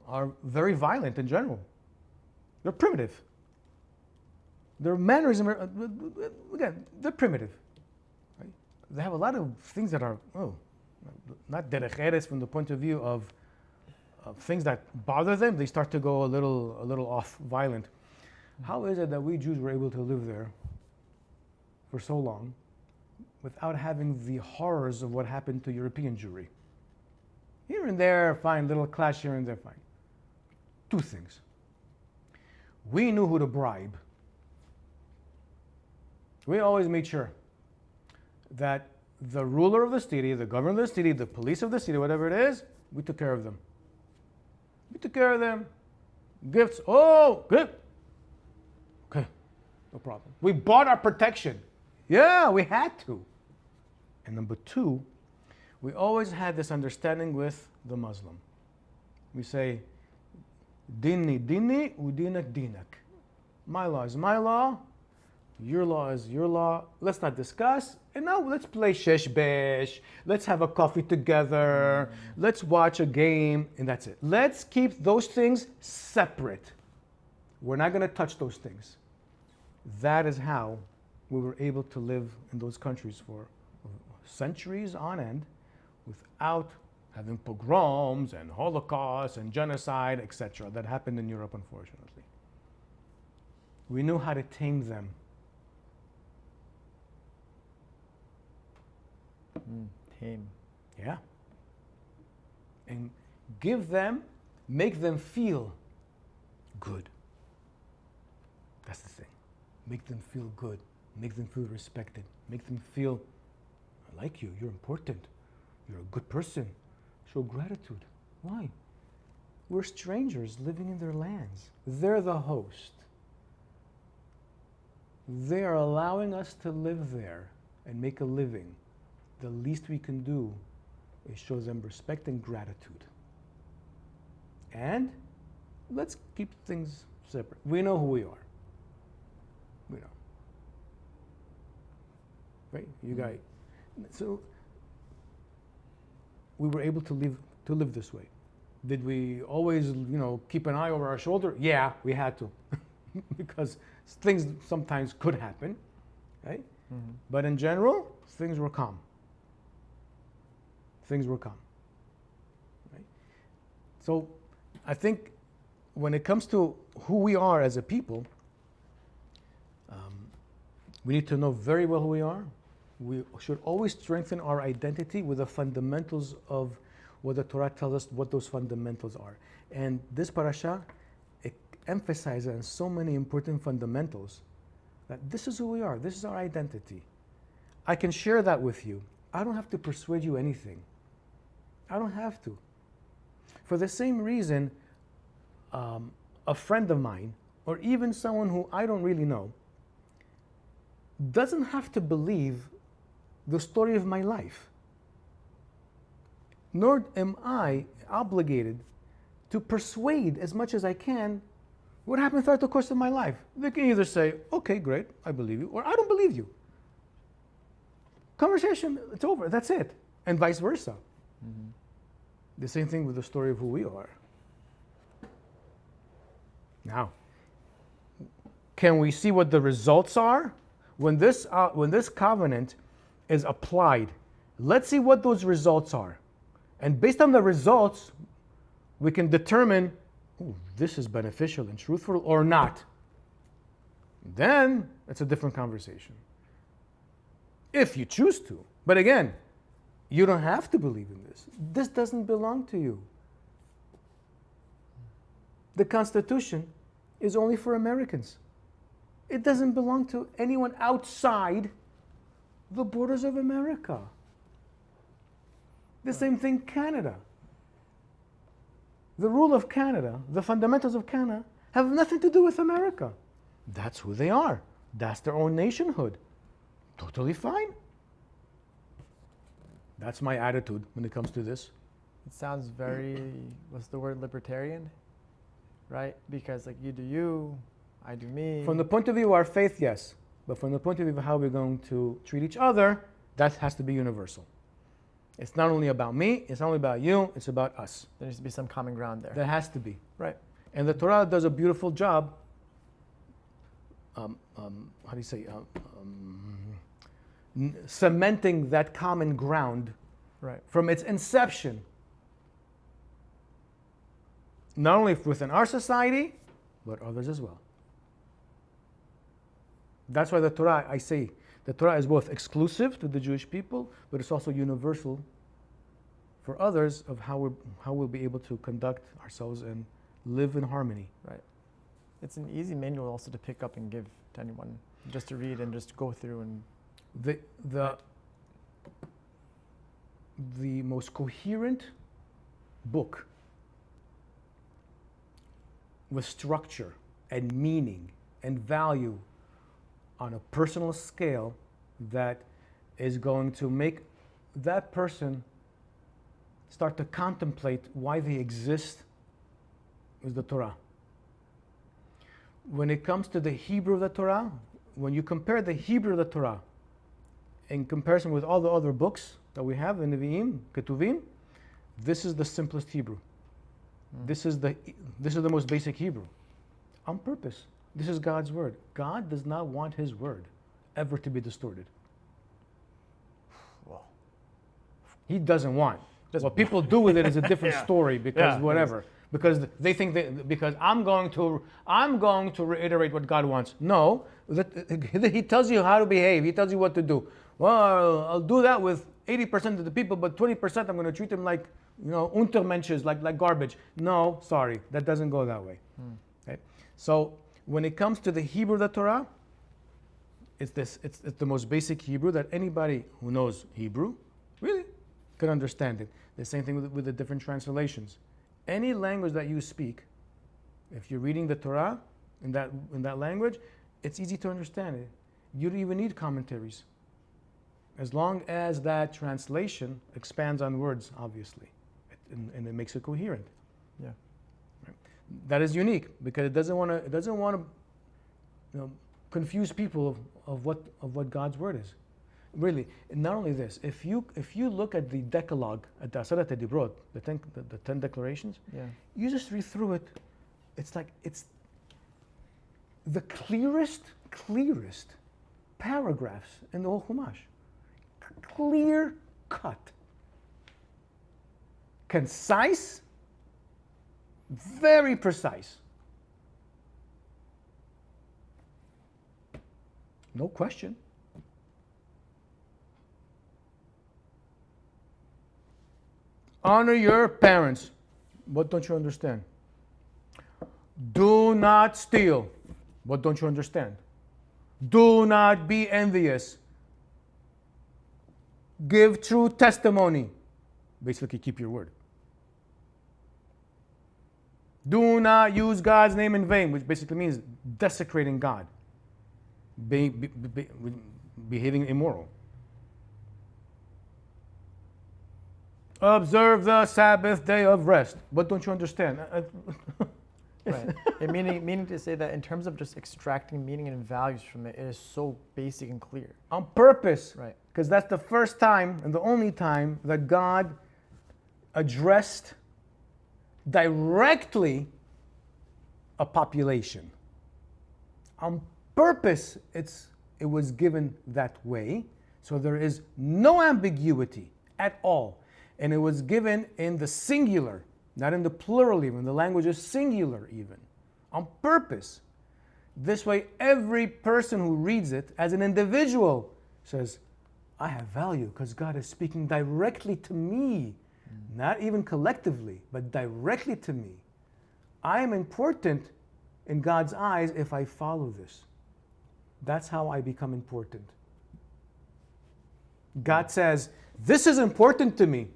are very violent in general, They're primitive. Their mannerism, again, they're primitive. Right? They have a lot of things that are, not derech eretz from the point of view of things that bother them. They start to go a little off violent. How is it that we Jews were able to live there for so long without having the horrors of what happened to European Jewry? Here and there, fine, little clash here and there, fine. Two things. We knew who to bribe. We always made sure that the ruler of the city, the governor of the city, the police of the city, whatever it is, we took care of them. We took care of them. Gifts, good. Okay, no problem. We bought our protection. Yeah, we had to. And number two, we always had this understanding with the Muslim. We say, Dini, dini, udinak, dinak. My law is my law. Your law is your law. Let's not discuss. And now let's play shesh besh. Let's have a coffee together. Let's watch a game. And that's it. Let's keep those things separate. We're not going to touch those things. That is how we were able to live in those countries for centuries on end without having pogroms and Holocaust and genocide, etc. that happened in Europe, unfortunately. We knew how to tame them. Tame. Yeah. And make them feel good. That's the thing. Make them feel good. Make them feel respected. Make them feel, I like you, you're important, you're a good person. Show gratitude. Why? We're strangers living in their lands. They're the host. They are allowing us to live there and make a living. The least we can do is show them respect and gratitude. And let's keep things separate. We know who we are. We know. Right? You guys. So we were able to live this way. Did we always, keep an eye over our shoulder? Yeah, we had to, because things sometimes could happen, right? Mm-hmm. But in general, things were calm. Things were calm, right? So I think when it comes to who we are as a people, we need to know very well who we are. We should always strengthen our identity with the fundamentals of what the Torah tells us what those fundamentals are. And this parasha, it emphasizes on so many important fundamentals that this is who we are, this is our identity. I can share that with you. I don't have to persuade you anything. I don't have to. For the same reason, a friend of mine, or even someone who I don't really know, doesn't have to believe the story of my life. Nor am I obligated to persuade as much as I can what happened throughout the course of my life. They can either say, okay, great, I believe you, or I don't believe you. Conversation, it's over, that's it. And vice versa. Mm-hmm. The same thing with the story of who we are. Now, can we see what the results are? When this covenant is applied, let's see what those results are. And based on the results, we can determine, this is beneficial and truthful or not. Then it's a different conversation. If you choose to. But again, you don't have to believe in this. This doesn't belong to you. The Constitution is only for Americans. It doesn't belong to anyone outside the borders of America. The same thing, Canada. The rule of Canada, the fundamentals of Canada, have nothing to do with America. That's who they are. That's their own nationhood. Totally fine. That's my attitude when it comes to this. It sounds very, what's the word, libertarian, right? Because you do you, I do me. From the point of view of our faith, yes. But from the point of view of how we're going to treat each other, that has to be universal. It's not only about me, it's not only about you, it's about us. There needs to be some common ground there. There has to be. Right. And the Torah does a beautiful job how do you say, cementing that common ground Right. from its inception, not only within our society, but others as well. That's why the Torah, I say, the Torah is both exclusive to the Jewish people, but it's also universal for others of how we'll be able to conduct ourselves and live in harmony. Right. It's an easy manual also to pick up and give to anyone, just to read and just go through and. The most coherent book with structure and meaning and value on a personal scale that is going to make that person start to contemplate why they exist is the Torah. When it comes to the Hebrew of the Torah, when you compare the Hebrew of the Torah in comparison with all the other books that we have in Nevi'im, Ketuvim, this is the simplest Hebrew. This is the most basic Hebrew. On purpose. This is God's word. God does not want his word ever to be distorted. Well, He doesn't want. What people do with it is a different story because whatever. Because they think because I'm going to reiterate what God wants. No, he tells you how to behave. He tells you what to do. Well, I'll do that with 80% of the people, but 20% I'm going to treat them like, Untermensches, like garbage. No, sorry, that doesn't go that way. Okay? So when it comes to the Hebrew of the Torah, it's the most basic Hebrew that anybody who knows Hebrew really can understand it. The same thing with the different translations. Any language that you speak, if you're reading the Torah in that language, it's easy to understand it. You don't even need commentaries. As long as that translation expands on words, obviously, and it makes it coherent. Yeah. Right? That is unique because it doesn't want to confuse people of what God's word is. Really, and not only this, if you look at the Decalogue, at the Aseret Dibrot, the 10 declarations, you just read through it. It's the clearest paragraphs in the whole Chumash. Clear cut, concise, very precise. No question. Honor your parents. What don't you understand? Do not steal. What don't you understand? Do not be envious. Give true testimony. Basically, keep your word. Do not use God's name in vain, which basically means desecrating God, behaving immoral. Observe the Sabbath day of rest. What don't you understand? Right. And meaning to say that in terms of just extracting meaning and values from it, it is so basic and clear. On purpose. Right. Because that's the first time and the only time that God addressed directly a population. On purpose, it was given that way. So there is no ambiguity at all. And it was given in the singular, not in the plural even. The language is singular even, on purpose. This way, every person who reads it as an individual says, I have value because God is speaking directly to me, not even collectively, but directly to me. I am important in God's eyes if I follow this. That's how I become important. God says, this is important to me.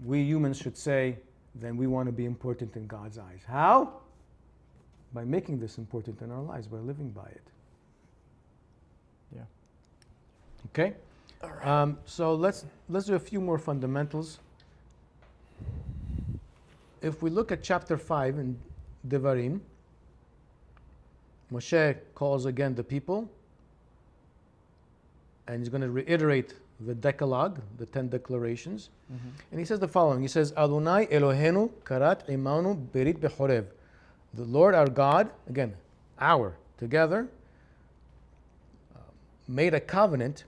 We humans should say, then we want to be important in God's eyes. How? By making this important in our lives, by living by it. Yeah. Okay? All right. So let's do a few more fundamentals. If we look at chapter 5 in Devarim, Moshe calls again the people, and he's going to reiterate the Decalogue, the 10 declarations. Mm-hmm. And he says the following. He says, Adonai Eloheinu karat imanu berit bechorev. The Lord our God, again, our, together, made a covenant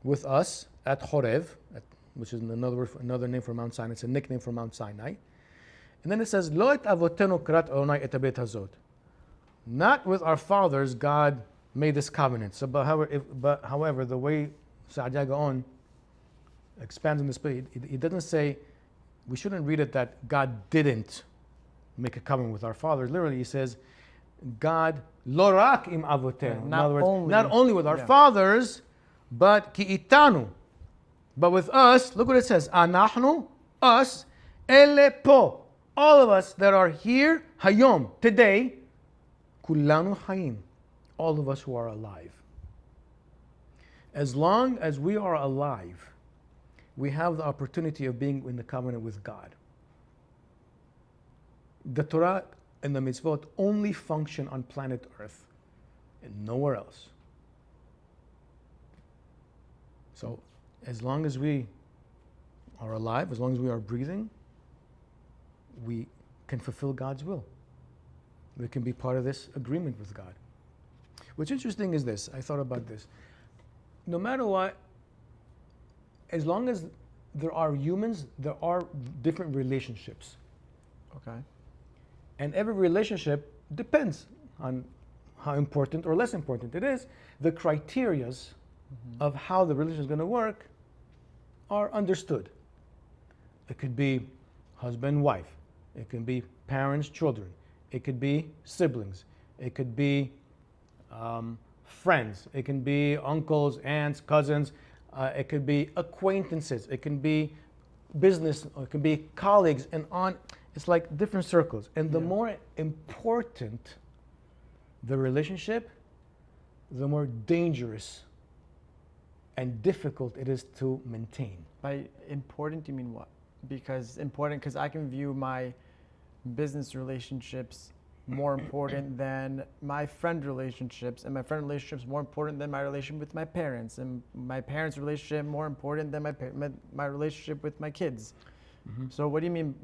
with us at Horev, which is another name for Mount Sinai. It's a nickname for Mount Sinai. And then it says, Lo et avotenu karat Adonai et habet hazot. Not with our fathers God made this covenant. So, however, the way Sa'adia Gaon expands on this, he doesn't say, we shouldn't read it that God didn't make a covenant with our fathers. Literally, he says, God lo rak im avotenu. In other words, not only with our fathers, but ki itanu. But with us, look what it says. Anachnu, us, ele po. All of us that are here, hayom, today, kulanu hayim. All of us who are alive. As long as we are alive, we have the opportunity of being in the covenant with God. The Torah and the mitzvot only function on planet Earth and nowhere else. So, as long as we are alive, as long as we are breathing, we can fulfill God's will. We can be part of this agreement with God. What's interesting is this. I thought about this. No matter what, as long as there are humans, there are different relationships. Okay. And every relationship depends on how important or less important it is. The criterias of how the relationship is going to work are understood. It could be husband, wife. It can be parents, children. It could be siblings. It could be friends. It can be uncles, aunts, cousins. It could be acquaintances. It can be business. Or it can be colleagues and on. It's like different circles. And the more important the relationship, the more dangerous and difficult it is to maintain. By important, you mean what? Because I can view my business relationships more important than my friend relationships, and my friend relationships more important than my relationship with my parents, and my parents' relationship more important than my relationship with my kids. Mm-hmm. So what do you mean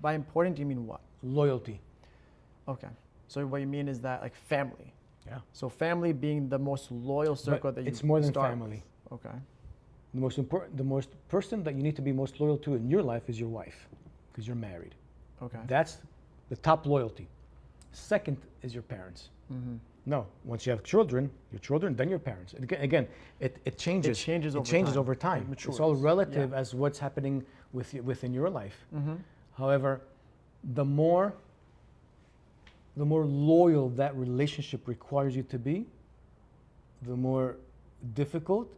by important? Do you mean what? Loyalty. Okay. So what you mean is that like family. Yeah. So family being the most loyal circle but that it's more than family. With. Okay. The most person that you need to be most loyal to in your life is your wife, because you're married. Okay. That's the top loyalty. Second is your parents. Mm-hmm. No, once you have children, then your parents. And again, it changes. It changes over time. It's all relative as what's happening within your life. Mm-hmm. However, the more loyal that relationship requires you to be, the more difficult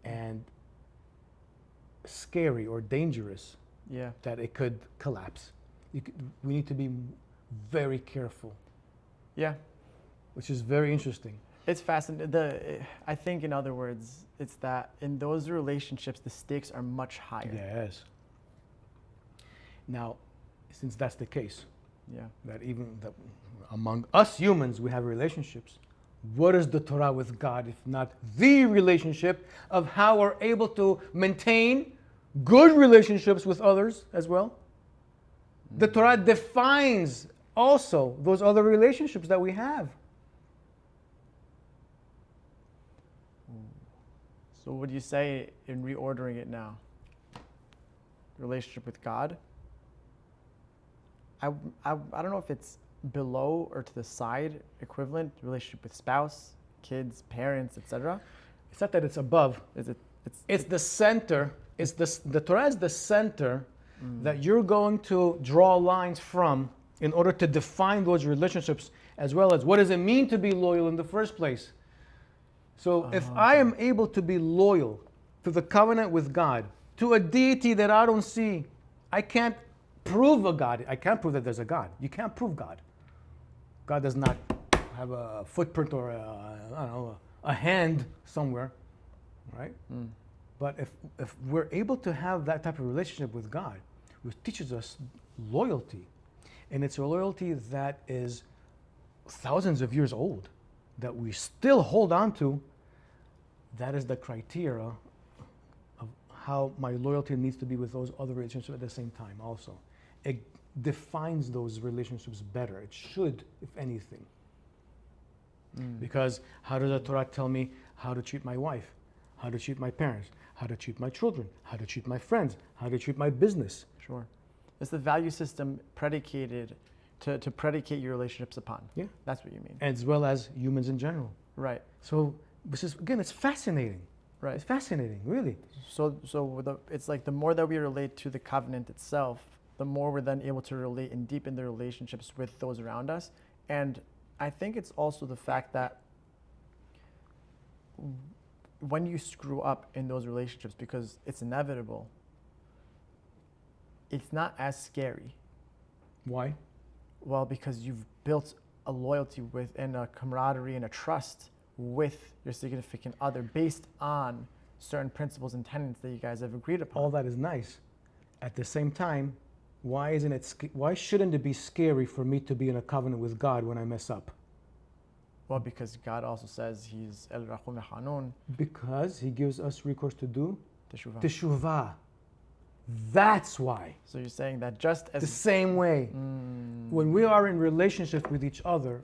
and scary or dangerous that it could collapse. We need to be very careful. Yeah. Which is very interesting. It's fascinating. I think, in other words, it's that in those relationships, the stakes are much higher. Yes. Now, since that's the case, that among us humans we have relationships, what is the Torah with God if not the relationship of how we're able to maintain good relationships with others as well? Mm-hmm. The Torah defines also those other relationships that we have. So what do you say in reordering it now? Relationship with God? I don't know if it's below or to the side equivalent. Relationship with spouse, kids, parents, etc. It's not that it's above. It's the center. The Torah is the center that you're going to draw lines from in order to define those relationships, as well as what does it mean to be loyal in the first place. So if I am able to be loyal to the covenant with God, to a deity that I don't see, I can't prove a God. I can't prove that there's a God. You can't prove God. God does not have a footprint or a hand somewhere, right? Mm. But if we're able to have that type of relationship with God, which teaches us loyalty, and it's a loyalty that is thousands of years old, that we still hold on to, that is the criteria of how my loyalty needs to be with those other relationships at the same time also. defines those relationships better. It should, if anything. Because how does the Torah tell me how to treat my wife, how to treat my parents, how to treat my children, how to treat my friends, how to treat my business? Sure. It's the value system predicated to predicate your relationships upon. Yeah. That's what you mean. As well as humans in general. Right. So this is, again, it's fascinating. Right. It's fascinating, really. So it's like the more that we relate to the covenant itself, the more we're then able to relate and deepen the relationships with those around us. And I think it's also the fact that when you screw up in those relationships, because it's inevitable, it's not as scary. Why? Well, because you've built a loyalty with and a camaraderie and a trust with your significant other based on certain principles and tenets that you guys have agreed upon. All that is nice. At the same time, why shouldn't it be scary for me to be in a covenant with God when I mess up? Well, because God also says He's El Rachum Hanun. Because He gives us recourse to do Teshuvah. teshuvah. That's why. So you're saying that just as The same way, when we are in relationship with each other,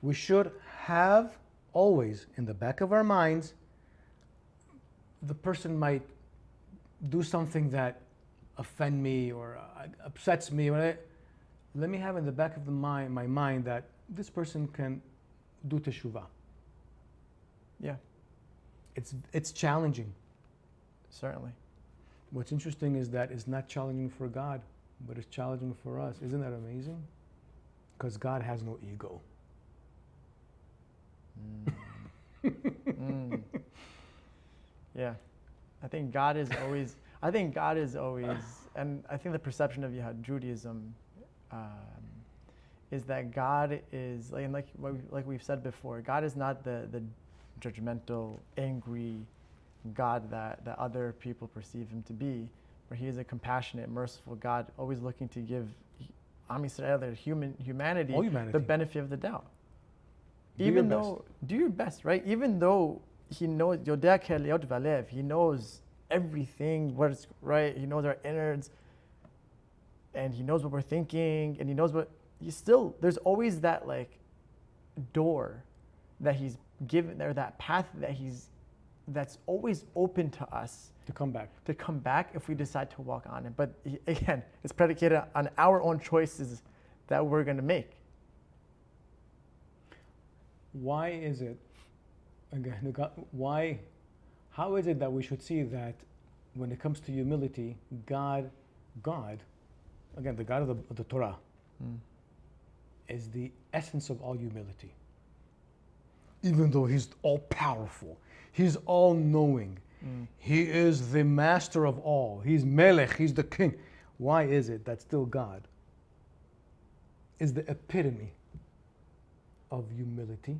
we should have always in the back of our minds, the person might do something that offend me or upsets me. Let me have in the back of my mind that this person can do teshuvah. Yeah, It's challenging. certainly. What's interesting is that it's not challenging for God, but it's challenging for us. Isn't that amazing? Because God has no ego. Yeah, I think God is always, and I think the perception of Judaism is that God is, like we've said before, God is not the judgmental, angry God that other people perceive Him to be, but He is a compassionate, merciful God, always looking to give Am Yisrael, their humanity, the benefit of the doubt. Do your best, right? Even though He knows, Yodea Keliot Valev, He knows everything, what's right, He knows our innards, and He knows what we're thinking, and He knows there's always that door that He's given there, that path that's always open to us To come back if we decide to walk on it. But again, it's predicated on our own choices that we're going to make. Why is it, again, how is it that we should see that when it comes to humility, God, again, the God of the Torah, is the essence of all humility? Even though He's all-powerful, He's all-knowing, He is the master of all, He's Melech, He's the king. Why is it that still God is the epitome of humility?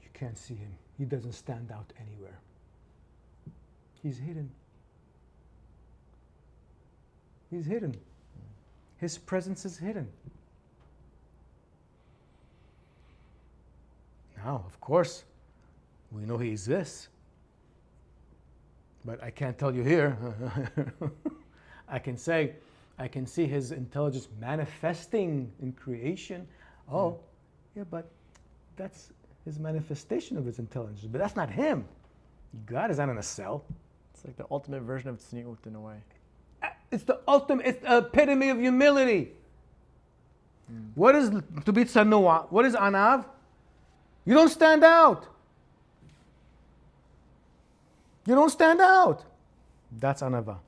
You can't see Him. He doesn't stand out anywhere. He's hidden. He's hidden. His presence is hidden. Now, of course, we know He exists, but I can't tell you here. I can see His intelligence manifesting in creation. Oh, yeah, but that's His manifestation of His intelligence, but that's not Him. God is not in a cell. It's like the ultimate version of tzniut in a way. It's the epitome of humility. What is to be tzanua? What is anav? You don't stand out. You don't stand out. That's anava.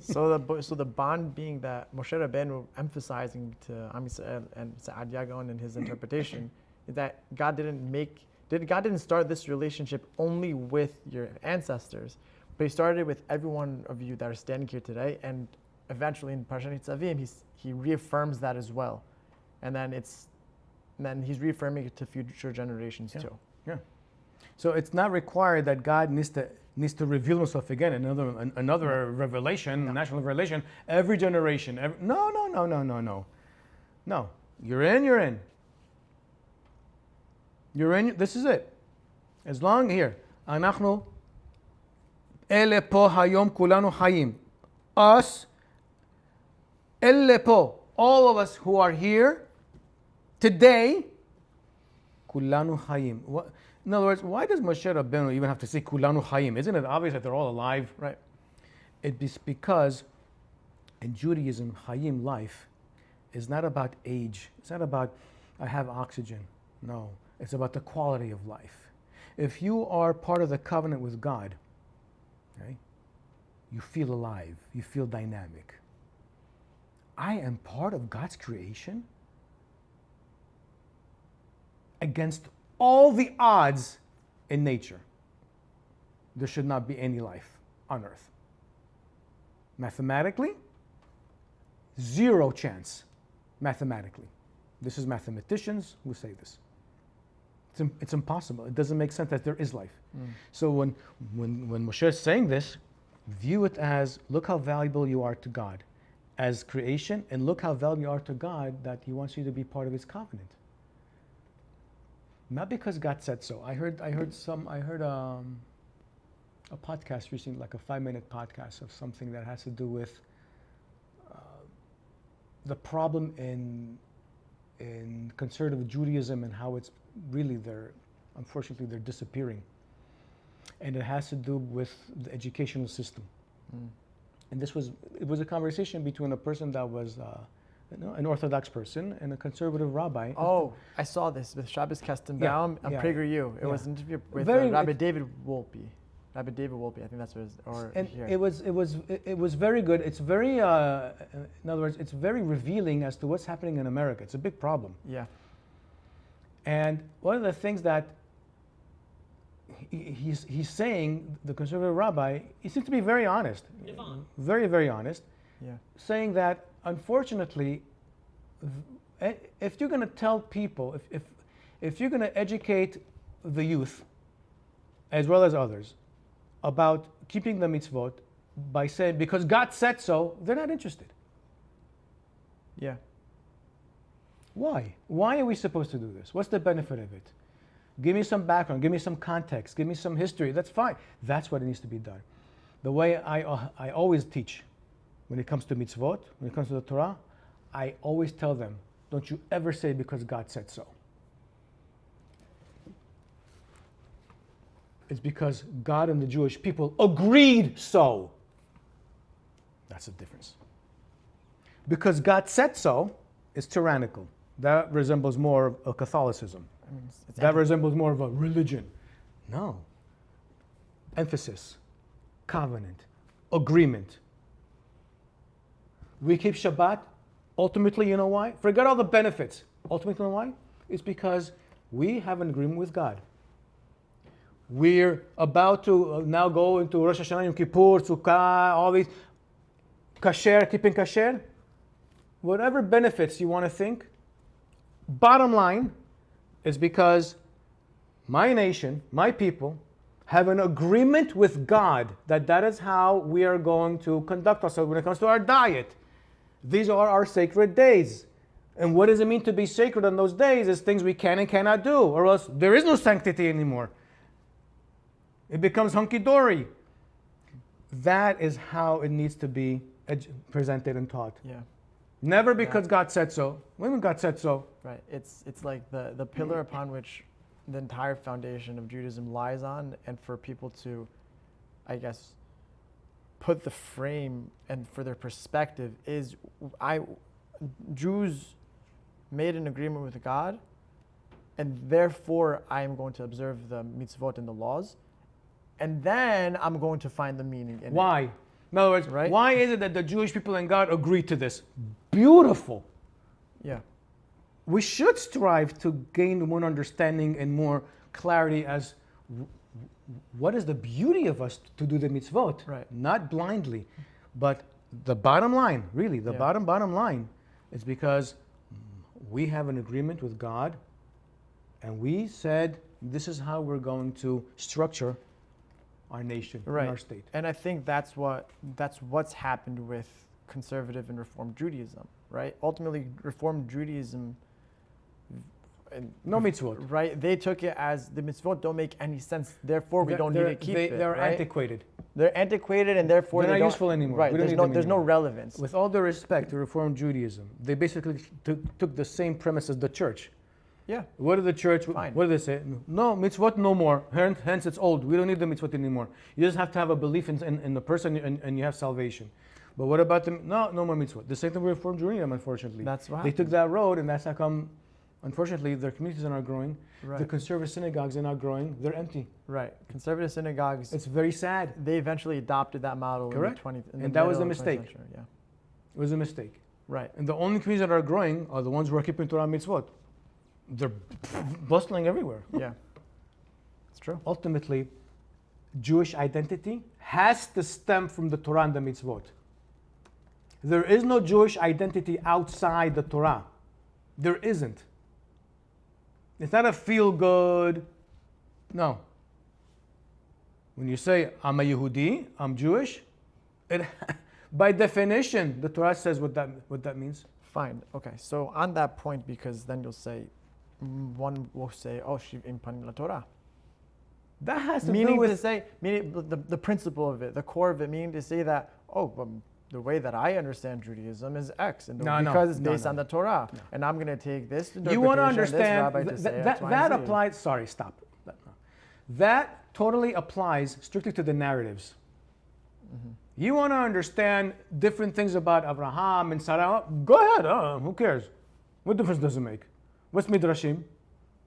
So the bond being that Moshe Rabbenu emphasizing to Am Yisrael and Sa'ad Yagon in his interpretation is that God didn't start this relationship only with your ancestors, but He started with every one of you that are standing here today, and eventually in Parashat Nitzavim He reaffirms that as well, and then He's reaffirming it to future generations too. Yeah. So it's not required that God needs to reveal Himself again, another revelation, national revelation, every generation. No. You're in. You're in. This is it. As long here, anachnu Ele po hayom kulanu hayim. Us, ele po, all of us who are here today, kulanu hayim. In other words, why does Moshe Rabbenu even have to say kulanu hayim? Isn't it obvious that they're all alive? Right. It's because in Judaism, hayim, life, is not about age. It's not about, I have oxygen. No, it's about the quality of life. If you are part of the covenant with God, okay, you feel alive, you feel dynamic. I am part of God's creation against all the odds in nature. There should not be any life on earth. Mathematically, zero chance. Mathematically. This is mathematicians who say this. It's impossible. It doesn't make sense that there is life. So when Moshe is saying this, view it as, look how valuable you are to God as creation, and look how valuable you are to God that He wants you to be part of His covenant. Not because God said so. I heard a podcast recently, like a 5-minute podcast of something that has to do with the problem in conservative Judaism and how it's really unfortunately they're disappearing. And it has to do with the educational system. And it was a conversation between a person that was an Orthodox person and a conservative rabbi. Oh, I saw this with Shabbos Kestenbaum on PragerU. It was an interview with Rabbi David Wolpe. Rabbi David Wolpe, I think that's what it was very good. It's very, in other words, it's very revealing as to what's happening in America. It's a big problem. Yeah. And one of the things that he's saying, the conservative rabbi, he seems to be very honest. Very, very honest. Yeah. Saying that, unfortunately, if you're going to tell people, if you're going to educate the youth, as well as others, about keeping the mitzvot by saying, because God said so, they're not interested. Yeah. Why? Why are we supposed to do this? What's the benefit of it? Give me some background, give me some context, give me some history. That's fine. That's what needs to be done. The way I always teach when it comes to mitzvot, when it comes to the Torah, I always tell them, don't you ever say because God said so. It's because God and the Jewish people agreed so. That's the difference. Because God said so is tyrannical. That resembles more of Catholicism. That resembles more of a religion. No. Emphasis, covenant, agreement. We keep Shabbat. Ultimately, you know why? Forget all the benefits. Ultimately, you know why? It's because we have an agreement with God. We're about to now go into Rosh Hashanah, Yom Kippur, Sukkah, all these kasher, keeping kasher. Whatever benefits you want to think, bottom line is because my nation, my people, have an agreement with God that is how we are going to conduct ourselves when it comes to our diet. These are our sacred days. And what does it mean to be sacred on those days is things we can and cannot do, or else there is no sanctity anymore. It becomes hunky-dory. That is how it needs to be presented and taught. Yeah. Never because God said so. When God said so. Right. It's like the pillar upon which the entire foundation of Judaism lies on, and for people to, I guess, put the frame and for their perspective is Jews made an agreement with God, and therefore I am going to observe the mitzvot and the laws, and then I'm going to find the meaning in Why? it. In other words, Right? Why is it that the Jewish people and God agreed to this? Beautiful. Yeah. We should strive to gain more understanding and more clarity as what is the beauty of us to do the mitzvot, Right. Not blindly. But the bottom line, really, the bottom line is because we have an agreement with God, and we said this is how we're going to structure our nation, Right. and our state. And I think that's what's happened with conservative and Reformed Judaism, right? Ultimately, Reformed Judaism No mitzvot. Right? They took it as the mitzvot don't make any sense, therefore we don't need to keep it. They're right? antiquated. They're antiquated and therefore They're they not don't, useful anymore. Right, We don't there's need no them relevance. With all due respect to Reform Judaism, they basically took the same premise as the church. Yeah. What did the church, Fine. what did they say? No, mitzvot no more. Hence it's old. We don't need the mitzvot anymore. You just have to have a belief in the person and you have salvation. But what about them? No more mitzvot. The same thing with Reform Judaism, unfortunately. That's what They happened. took that road, and that's how come, unfortunately, their communities are not growing. Right. The conservative synagogues are not growing. They're empty. Right. Conservative synagogues, It's very sad. they eventually adopted that model Correct. in the 20th. And that was a mistake. Yeah. It was a mistake. Right. And the only communities that are growing are the ones who are keeping Torah mitzvot. They're bustling everywhere. Yeah. It's true. Ultimately, Jewish identity has to stem from the Torah and the mitzvot. There is no Jewish identity outside the Torah. There isn't. It's not a feel-good. No. When you say, I'm a Yehudi, I'm Jewish, by definition, the Torah says what that means. Fine. Okay. So on that point, because then you'll say, one will say, oh, shiv impan la Torah. That has to Meaning do with to say, meaning the principle of it, the core of it, meaning to say that, the way that I understand Judaism is X, and because it's based on the Torah, and I'm going to take this you want to interpretation, understand this rabbi to say X, Y, that and Z. applies. Sorry, stop. That totally applies strictly to the narratives. You want to understand different things about Abraham and Sarah? Go ahead. Who cares? What difference does it make? What's Midrashim,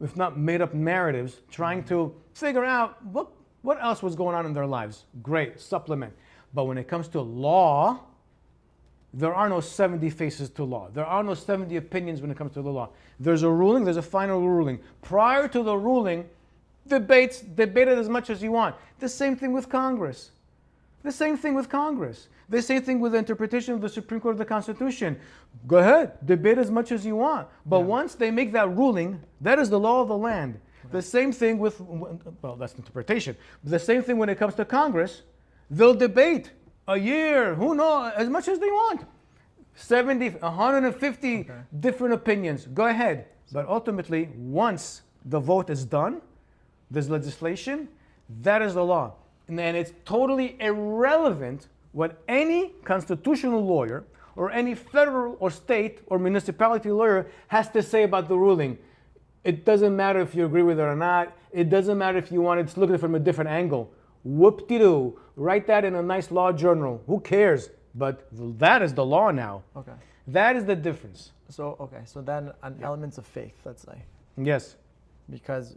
if not made up narratives trying to figure out what else was going on in their lives? Great, supplement. But when it comes to law, there are no 70 faces to law. There are no 70 opinions when it comes to the law. There's a ruling, there's a final ruling. Prior to the ruling, debate it as much as you want. The same thing with Congress. The same thing with Congress. The same thing with the interpretation of the Supreme Court of the Constitution. Go ahead, debate as much as you want. But once they make that ruling, that is the law of the land. The same thing with, well, that's interpretation. The same thing when it comes to Congress. They'll debate a year, who knows, as much as they want. 70, 150 different opinions. Go ahead. But ultimately, once the vote is done, there's legislation, that is the law. And then it's totally irrelevant what any constitutional lawyer or any federal or state or municipality lawyer has to say about the ruling. It doesn't matter if you agree with it or not. It doesn't matter if you wanted to look at it from a different angle. Whoop-de-doo. Write that in a nice law journal. Who cares? But that is the law now. Okay. That is the difference. So then on elements of faith, let's say. Yes. Because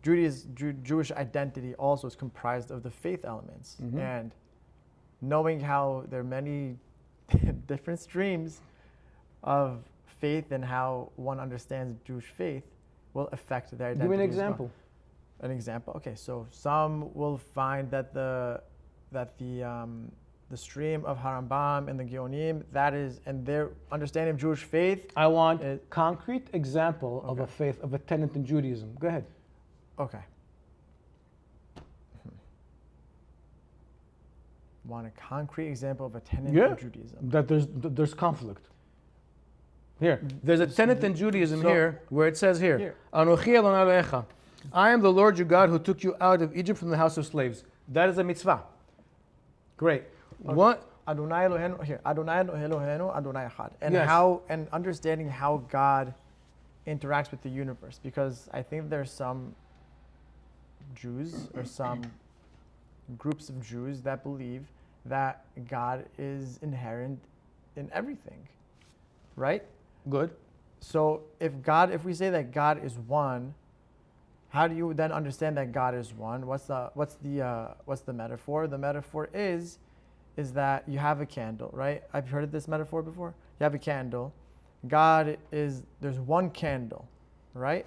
Jewish identity also is comprised of the faith elements. And knowing how there are many different streams of faith and how one understands Jewish faith will affect their identity. Give me an as well. example. An example. Okay, so some will find that the stream of Harambam and the Geonim, that is, and their understanding of Jewish faith. I want a concrete example of a faith, of a tenet in Judaism. Go ahead. Okay. Want a concrete example of a tenet in Judaism? That there's conflict. Here, there's a tenet in Judaism here where it says here, Anochi Adonai Elohecha. I am the Lord your God who took you out of Egypt from the house of slaves. That is a mitzvah. Great. Okay. What? Adonai Eloheinu, here, Adonai Eloheinu, Adonai Echad. And and understanding how God interacts with the universe. Because I think there's some Jews or some groups of Jews that believe that God is inherent in everything. Right? Good. So if we say that God is one, how do you then understand that God is one? What's the metaphor? The metaphor is that you have a candle, right? I've heard of this metaphor before. You have a candle. There's one candle, right?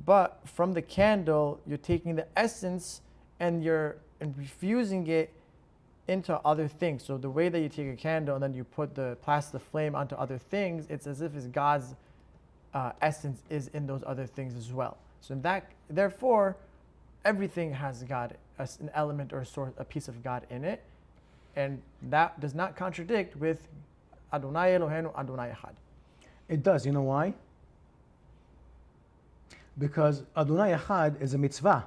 But from the candle, you're taking the essence and you're infusing it into other things. So the way that you take a candle and then you put the plastic flame onto other things, it's as if God's essence is in those other things as well. So therefore, everything has God, an element or a piece of God in it, and that does not contradict with Adonai Eloheinu, Adonai Echad. It does. You know why? Because Adonai Echad is a mitzvah.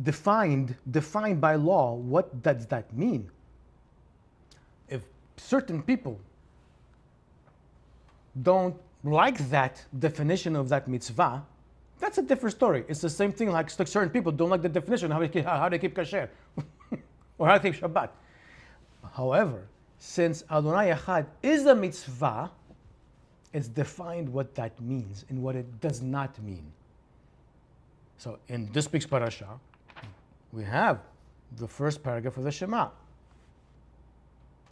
Defined by law. What does that mean? If certain people don't like that definition of that mitzvah, that's a different story. It's the same thing like certain people don't like the definition of how they keep kasher or how they keep Shabbat. However, since Adonai Echad is a mitzvah, it's defined what that means and what it does not mean. So in this week's parasha, we have the first paragraph of the Shema.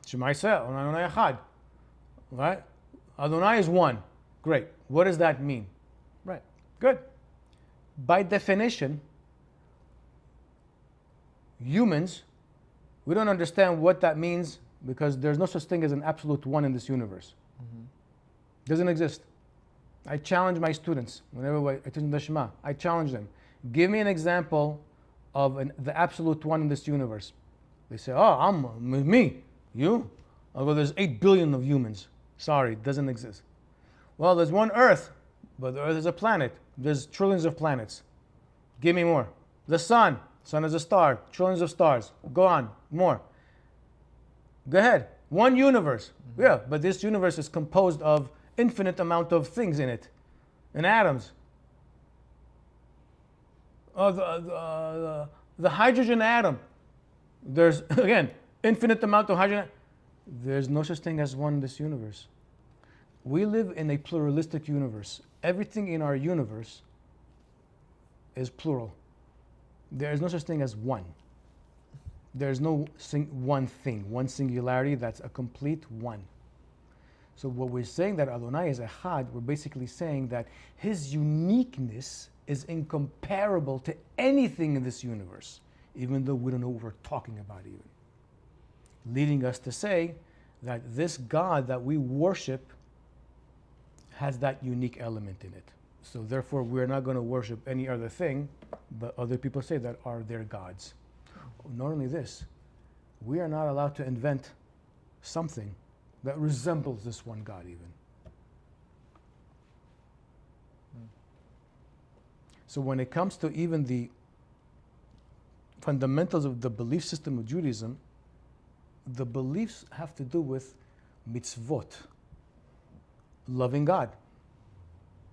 Shema Yisrael, Adonai Echad. Right? Adonai is one. Great. What does that mean? Right. Good. By definition, humans, we don't understand what that means because there's no such thing as an absolute one in this universe. Doesn't exist. I challenge my students whenever I teach the Shema. I challenge them. Give me an example of the absolute one in this universe. They say, "Oh, I'm me, you." I'll go, "There's 8 billion of humans." Sorry, it doesn't exist. Well, there's one Earth, but the Earth is a planet. There's trillions of planets. Give me more. The sun is a star, trillions of stars. Go on, more. Go ahead. One universe. Yeah, but this universe is composed of infinite amount of things in it, and atoms. The hydrogen atom. There's, again, infinite amount of hydrogen. There's no such thing as one in this universe. We live in a pluralistic universe. Everything in our universe is plural. There is no such thing as one. There's no one thing, one singularity that's a complete one. So what we're saying that Adonai is Echad, we're basically saying that his uniqueness is incomparable to anything in this universe, even though we don't know what we're talking about even. Leading us to say that this God that we worship has that unique element in it. So therefore, we're not going to worship any other thing, but other people say that are their gods. Not only this, we are not allowed to invent something that resembles this one God even. So when it comes to even the fundamentals of the belief system of Judaism, the beliefs have to do with mitzvot, loving God.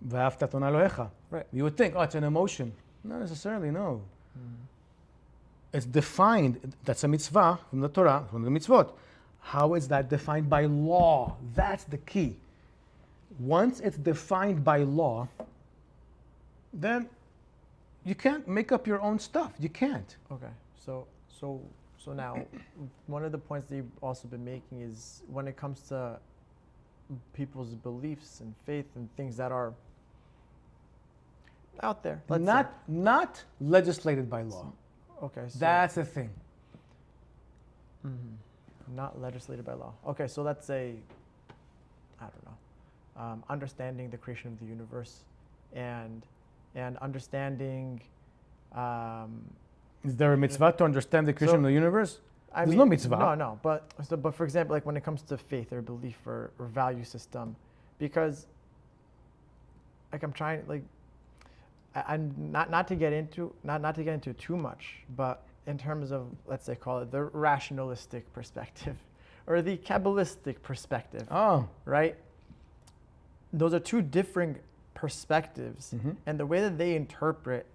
V'ahavta Adonai Elohecha. Right. You would think, oh, it's an emotion. Not necessarily, no. It's defined, that's a mitzvah from the Torah, from the mitzvot. How is that defined by law? That's the key. Once it's defined by law, then you can't make up your own stuff. You can't. Okay. So now, one of the points that you've also been making is when it comes to people's beliefs and faith and things that are out there. Not legislated by law. Okay. So That's the thing. not legislated by law. Okay. So let's say, I don't know, understanding the creation of the universe and understanding. Is there a mitzvah to understand the creation of the universe? There's mean, no mitzvah. No. But for example, like when it comes to faith or belief or value system, because like I'm trying like I'm not to get into too much, but in terms of, let's say, call it the rationalistic perspective or the Kabbalistic perspective. Oh. Right? Those are two different perspectives, and the way that they interpret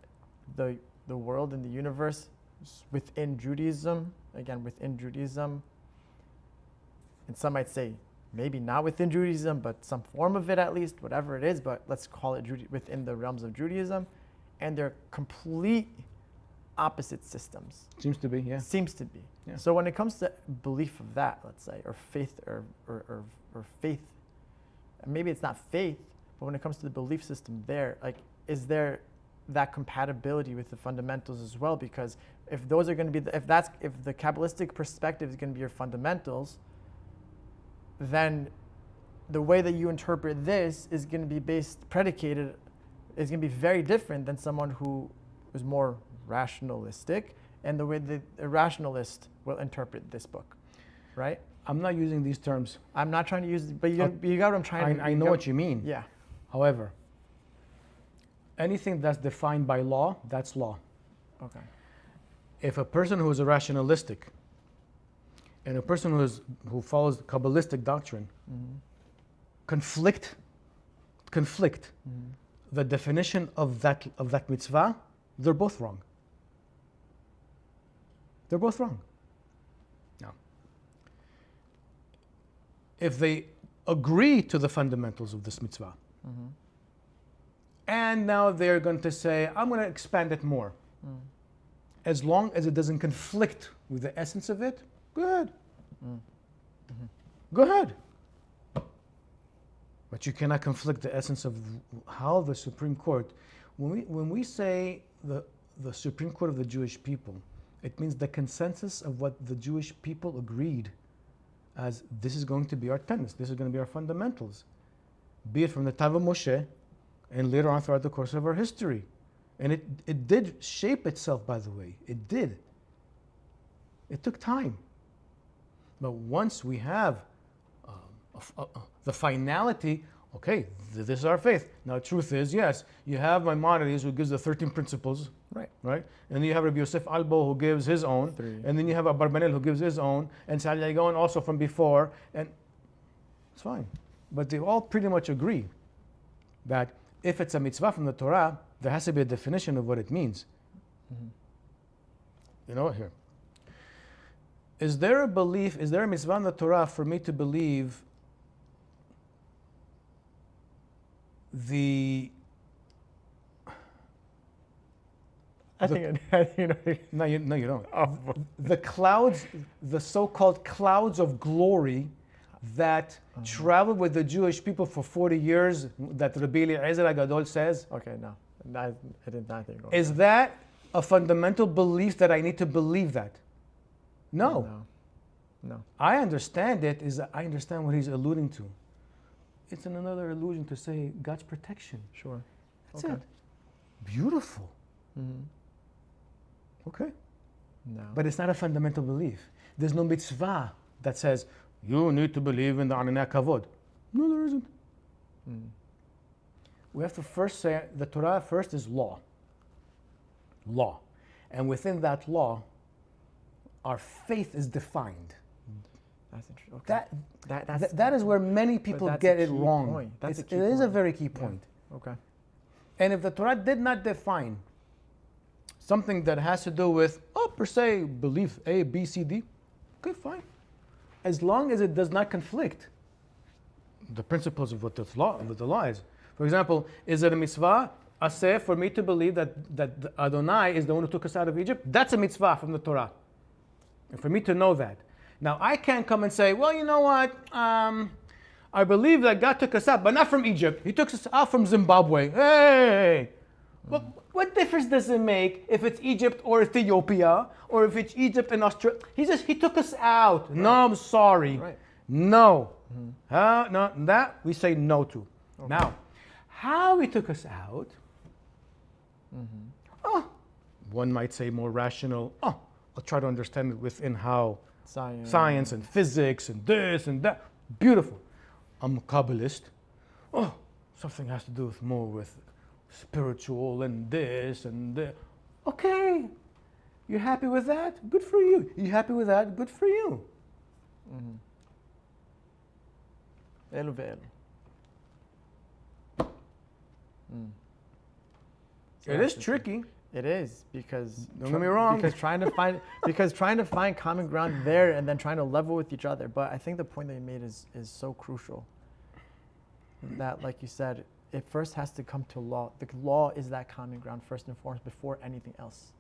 the world and the universe within Judaism, and some might say maybe not within Judaism, but some form of it at least, whatever it is, but let's call it within the realms of Judaism, and they're complete opposite systems. Seems to be, yeah. Seems to be. Yeah. So when it comes to belief of that, let's say, or faith, or faith, maybe it's not faith, but when it comes to the belief system there, like, is there that compatibility with the fundamentals as well? Because if those are going to be, if the Kabbalistic perspective is going to be your fundamentals, then the way that you interpret this is going to be is going to be very different than someone who is more rationalistic, and the way the rationalist will interpret this book, right? I'm not using these terms. I'm not trying to use, but you got what I'm trying to. I know what you mean. Yeah. However, anything that's defined by law, that's law. Okay. If a person who is a rationalistic and a person who follows Kabbalistic doctrine conflict the definition of that mitzvah, they're both wrong. They're both wrong. Now, if they agree to the fundamentals of this mitzvah, and now they're going to say, I'm going to expand it more. As long as it doesn't conflict with the essence of it, go ahead. Go ahead. But you cannot conflict the essence of how the Supreme Court, when we say the Supreme Court of the Jewish people, it means the consensus of what the Jewish people agreed as this is going to be our tenets, this is going to be our fundamentals, be it from the time of Moshe and later on throughout the course of our history. And it did shape itself, by the way. It did. It took time. But once we have the finality, okay, this is our faith. Now, the truth is, yes, you have Maimonides who gives the 13 principles, right? And then you have Rabbi Yosef Albo who gives his own, 3. and then you have Abarbanel who gives his own, and Sa'ad Gaon also from before, and it's fine. But they all pretty much agree that if it's a mitzvah from the Torah, there has to be a definition of what it means. You know, here. Is there a mitzvah in the Torah for me to believe I think you know. No, you don't. The clouds, the so-called clouds of glory that traveled with the Jewish people for 40 years, that Rabbi Eliezer HaGadol says. Okay, no. I did not think of Is that a fundamental belief that I need to believe that? No. I understand it. I understand what he's alluding to. It's another allusion to say God's protection. Sure. That's it. Beautiful. Okay. No. But it's not a fundamental belief. There's no mitzvah that says you need to believe in the Ananei Kavod. No, there isn't. We have to first say the Torah first is law. Law. And within that law, our faith is defined. That's interesting. Okay. That is where many people get it wrong. Point. It is a very key point. Yeah. Okay. And if the Torah did not define something that has to do with, per se, belief A, B, C, D, okay, fine. As long as it does not conflict the principles of what the law is. For example, is it a mitzvah, aseh, for me to believe that Adonai is the one who took us out of Egypt? That's a mitzvah from the Torah. And for me to know that. Now, I can't come and say, well, you know what? I believe that God took us out, but not from Egypt. He took us out from Zimbabwe. Hey! What difference does it make if it's Egypt or Ethiopia, or if it's Egypt and Australia? He took us out. Right. No, I'm sorry. Right. No. No, that we say no to. Okay. Now, how he took us out, one might say more rational. I'll try to understand it within how science and physics and this and that. Beautiful. I'm a Kabbalist. Something has to do with more with spiritual and this and that. Okay. You happy with that? Good for you. You happy with that? Good for you. Elu ve'elu. It is tricky. It is, because don't get me wrong. Because trying to find common ground there and then trying to level with each other. But I think the point that you made is so crucial. That, like you said, it first has to come to law. The law is that common ground first and foremost before anything else.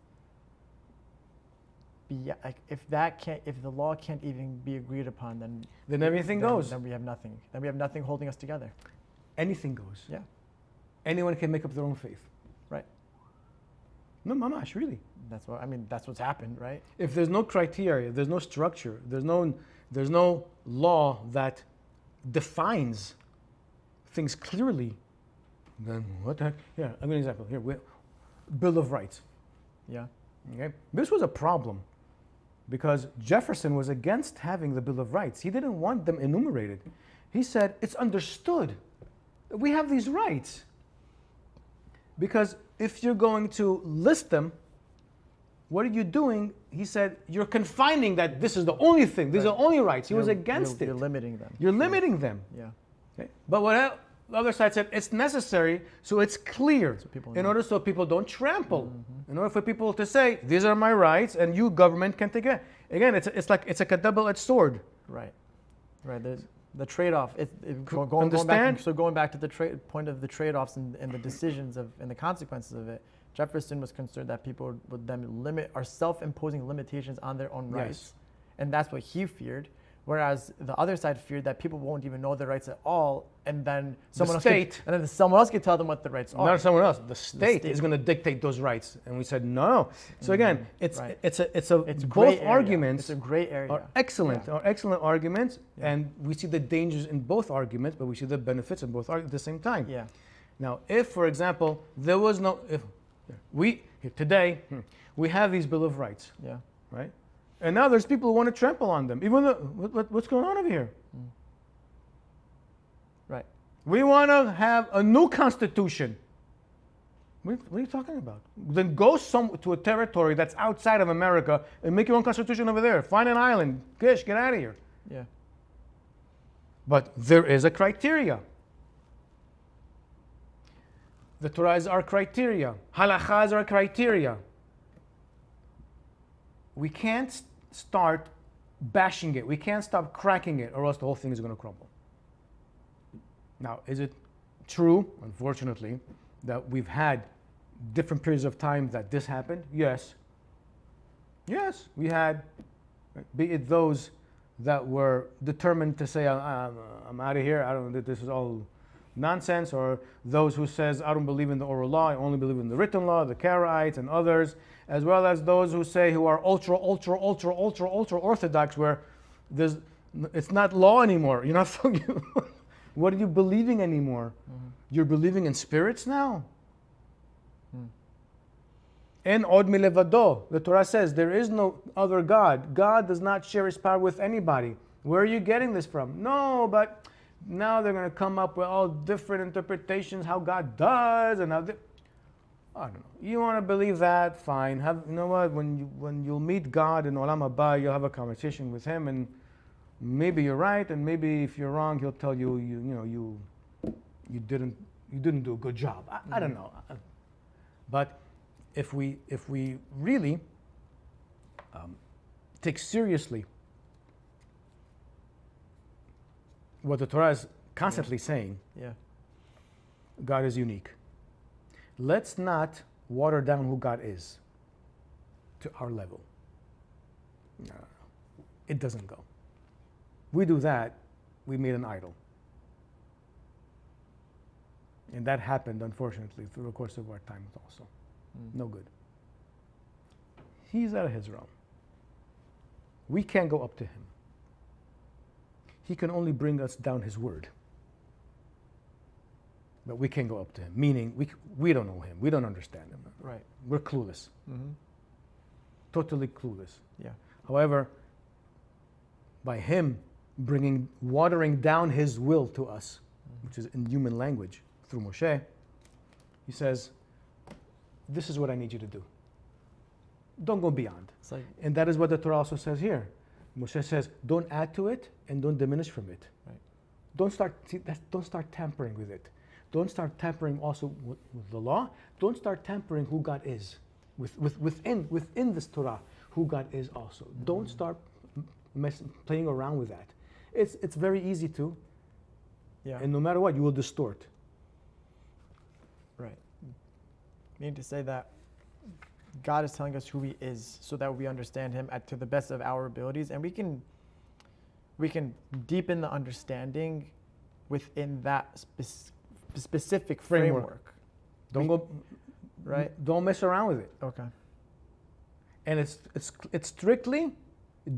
If the law can't even be agreed upon, then everything goes. Then we have nothing. Then we have nothing holding us together. Anything goes. Yeah. Anyone can make up their own faith. Right. No, mamash, really. That's what's happened, right? If there's no criteria, there's no structure, there's no law that defines things clearly, then what the heck? Here, I'll give you an example. Here, Bill of Rights. Yeah. Okay. This was a problem because Jefferson was against having the Bill of Rights. He didn't want them enumerated. He said, it's understood that we have these rights. Because if you're going to list them, what are you doing? He said, you're confining that this is the only thing, these are the only rights. He was against it. You're limiting them. You're limiting them. Yeah. Okay? But what the other side said, it's necessary so it's clear in order so people don't trample. In order for people to say, these are my rights and you government can take it. Again, it's like a double-edged sword. Right. Right. There's the trade-off. Going back to the point of the trade-offs and the decisions and the consequences of it. Jefferson was concerned that people would then limit or self-imposing limitations on their own rights, and that's what he feared. Whereas the other side feared that people won't even know their rights at all, and then someone else could tell them what the rights are. Not someone else. The state is going to dictate those rights, and we said no. So again, it's both arguments. It's a gray area. Are excellent arguments, and we see the dangers in both arguments, but we see the benefits in both at the same time. Yeah. Now, if, for example, there was no, today we have these Bill of Rights. Yeah. Right. And now there's people who want to trample on them. Even though, what's going on over here? Right. We want to have a new constitution. What are you talking about? Then go to a territory that's outside of America and make your own constitution over there. Find an island. Get out of here. Yeah. But there is a criteria. The Torah is our criteria. Halacha is our criteria. We can't start bashing it. We can't stop cracking it, or else the whole thing is going to crumble. Now, is it true, unfortunately, that we've had different periods of time that this happened? Yes. Yes, we had, be it those that were determined to say, I'm out of here, this is all nonsense, or those who says, I don't believe in the oral law, I only believe in the written law, the Karaites and others, as well as those who say who are ultra orthodox, where it's not law anymore. You're not what are you believing anymore? You're believing in spirits now? En od milevado, the Torah says there is no other God. God does not share his power with anybody. Where are you getting this from? No, but now they're going to come up with all different interpretations how God does, and how I don't know. You want to believe that? Fine. You know what? When you'll meet God in Olam Haba, you'll have a conversation with Him, and maybe you're right, and maybe if you're wrong, He'll tell you you didn't do a good job. I don't know. But if we really take seriously what the Torah is constantly saying, God is unique. Let's not water down who God is to our level. No. It doesn't go. We do that, we made an idol. And that happened, unfortunately, through the course of our time also. No good. He's out of his realm. We can't go up to him. He can only bring us down his word. But we can't go up to him, meaning we don't know him. We don't understand him. Right. We're clueless. Totally clueless. Yeah. However, by him watering down his will to us, which is in human language, through Moshe, he says, this is what I need you to do. Don't go beyond. And that is what the Torah also says here. Moshe says, don't add to it and don't diminish from it. Right. Don't start tampering with it. Don't start tampering also with the law. Don't start tampering who God is within this Torah, who God is also. Don't start playing around with that. It's very easy to. Yeah. And no matter what, you will distort. Right. Meaning to say that God is telling us who He is, so that we understand Him to the best of our abilities, and we can deepen the understanding within that specific framework. Don't mess around with it. Okay. And it's strictly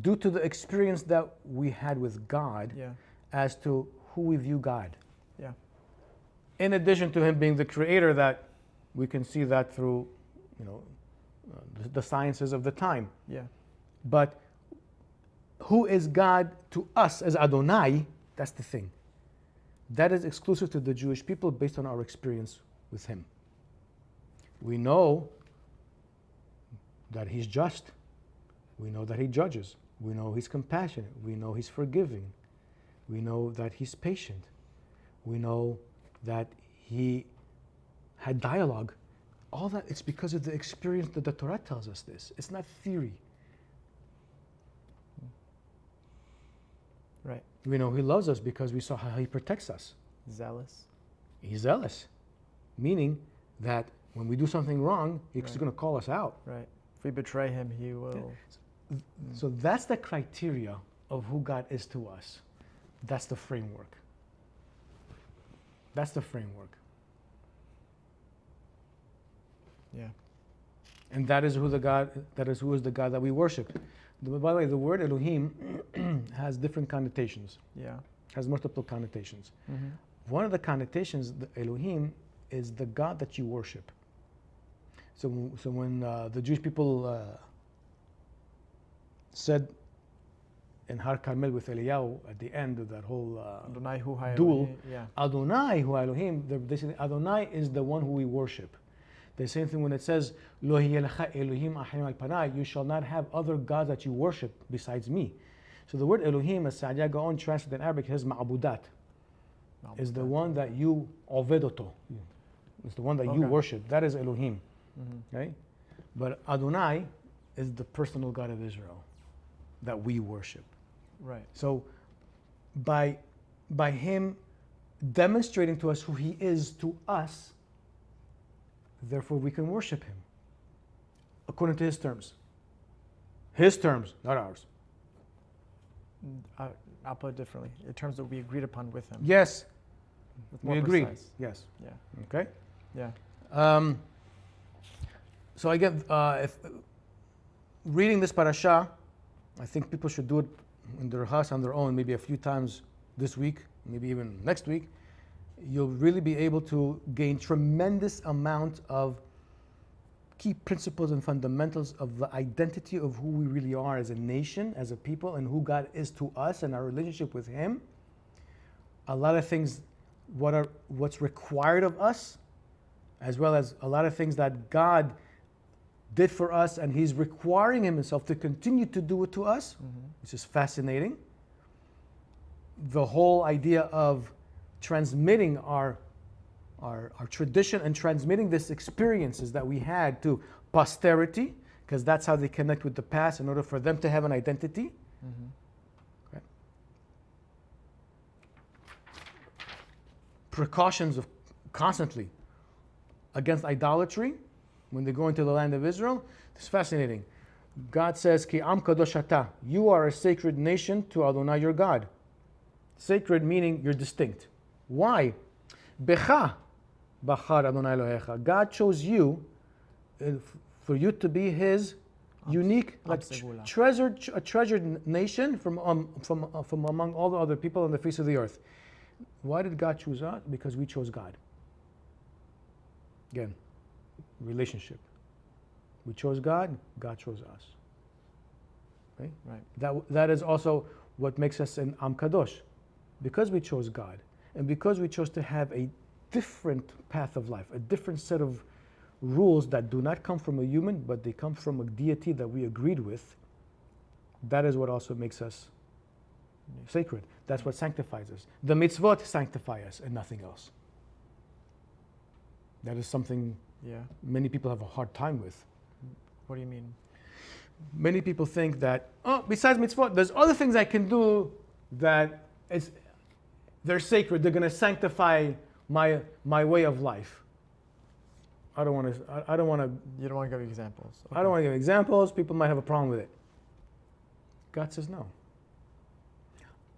due to the experience that we had with God, as to who we view God. Yeah. In addition to Him being the creator, that we can see that through, the sciences of the time. Yeah. But who is God to us as Adonai? That's the thing. That is exclusive to the Jewish people based on our experience with Him. We know that he's just. We know that he judges. We know he's compassionate. We know he's forgiving. We know that he's patient. We know that he had dialogue. All that, it's because of the experience that the Torah tells us this. It's not theory. Right. We know he loves us because we saw how he protects us. Zealous. He's zealous, meaning that when we do something wrong, he's Right. going to call us out. Right. If we betray him, he will. So that's the criteria of who God is to us. That's the framework. That's the framework. Yeah. And that is who the God, that is who is the God that we worship. By the way, the word Elohim has different connotations, Yeah. has multiple connotations. Mm-hmm. One of the connotations, the Elohim, is the God that you worship. So when the Jewish people said in Har Carmel with Eliyahu at the end of that whole Adonai hu ha duel, Elohim. Yeah. Adonai hu Elohim, they say Adonai is the one who we worship. The same thing when it says, Lo hiya lecha Elohim achim al panai, you shall not have other gods that you worship besides me. So the word Elohim, as Sa'dia Gaon translated in Arabic, says ma'budat, is the one that you ovedoto. It's the one that you Okay. worship. That is Elohim. Mm-hmm. Okay? But Adonai is the personal God of Israel that we worship. Right. So by him demonstrating to us who he is to us, therefore we can worship him according to his terms. His terms, not ours. I'll put it differently. In terms that we agreed upon with him. Yes, It's we more agree. precise. Yes. Yeah. Okay. Yeah. So again, if reading this parasha, I think people should do it in their house on their own, maybe a few times this week, maybe even next week. You'll really be able to gain tremendous amount of key principles and fundamentals of the identity of who we really are as a nation, as a people, and who God is to us and our relationship with him. A lot of things, what's required of us, as well as a lot of things that God did for us and he's requiring himself to continue to do it to us, which is fascinating. The whole idea of transmitting our tradition and transmitting these experiences that we had to posterity, because that's how they connect with the past in order for them to have an identity. Mm-hmm. Okay. Precautions of constantly against idolatry when they go into the land of Israel. It's fascinating. God says, Ki am kadosh ata, you are a sacred nation to Adonai your God. Sacred meaning you're distinct. Why? Becha bachar Adonai Elohecha. God chose you for you to be his unique, like treasured nation from among all the other people on the face of the earth. Why did God choose us? Because we chose God. Again, relationship. We chose God, God chose us. Okay? Right. That is also what makes us an Am Kadosh. Because we chose God, and because we chose to have a different path of life, a different set of rules that do not come from a human, but they come from a deity that we agreed with, that is what also makes us sacred. That's what sanctifies us. The mitzvot sanctify us and nothing else. That is something many people have a hard time with. What do you mean? Many people think that, besides mitzvot, there's other things I can do that they're sacred. They're going to sanctify my way of life. I don't want to. You don't want to give examples. Okay. I don't want to give examples. People might have a problem with it. God says no.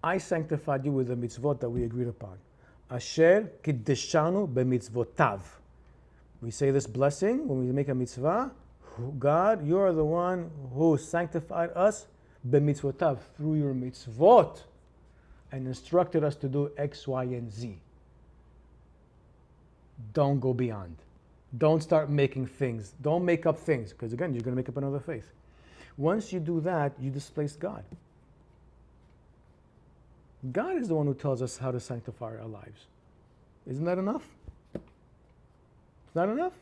I sanctified you with the mitzvot that we agreed upon. Asher kiddeshanu b'mitzvotav. We say this blessing when we make a mitzvah. God, you are the one who sanctified us b'mitzvotav, through your mitzvot, and instructed us to do X, Y, and Z. Don't go beyond. Don't start making things. Don't make up things, because again, you're going to make up another faith. Once you do that, you displace God. God is the one who tells us how to sanctify our lives. Isn't that enough? It's not enough?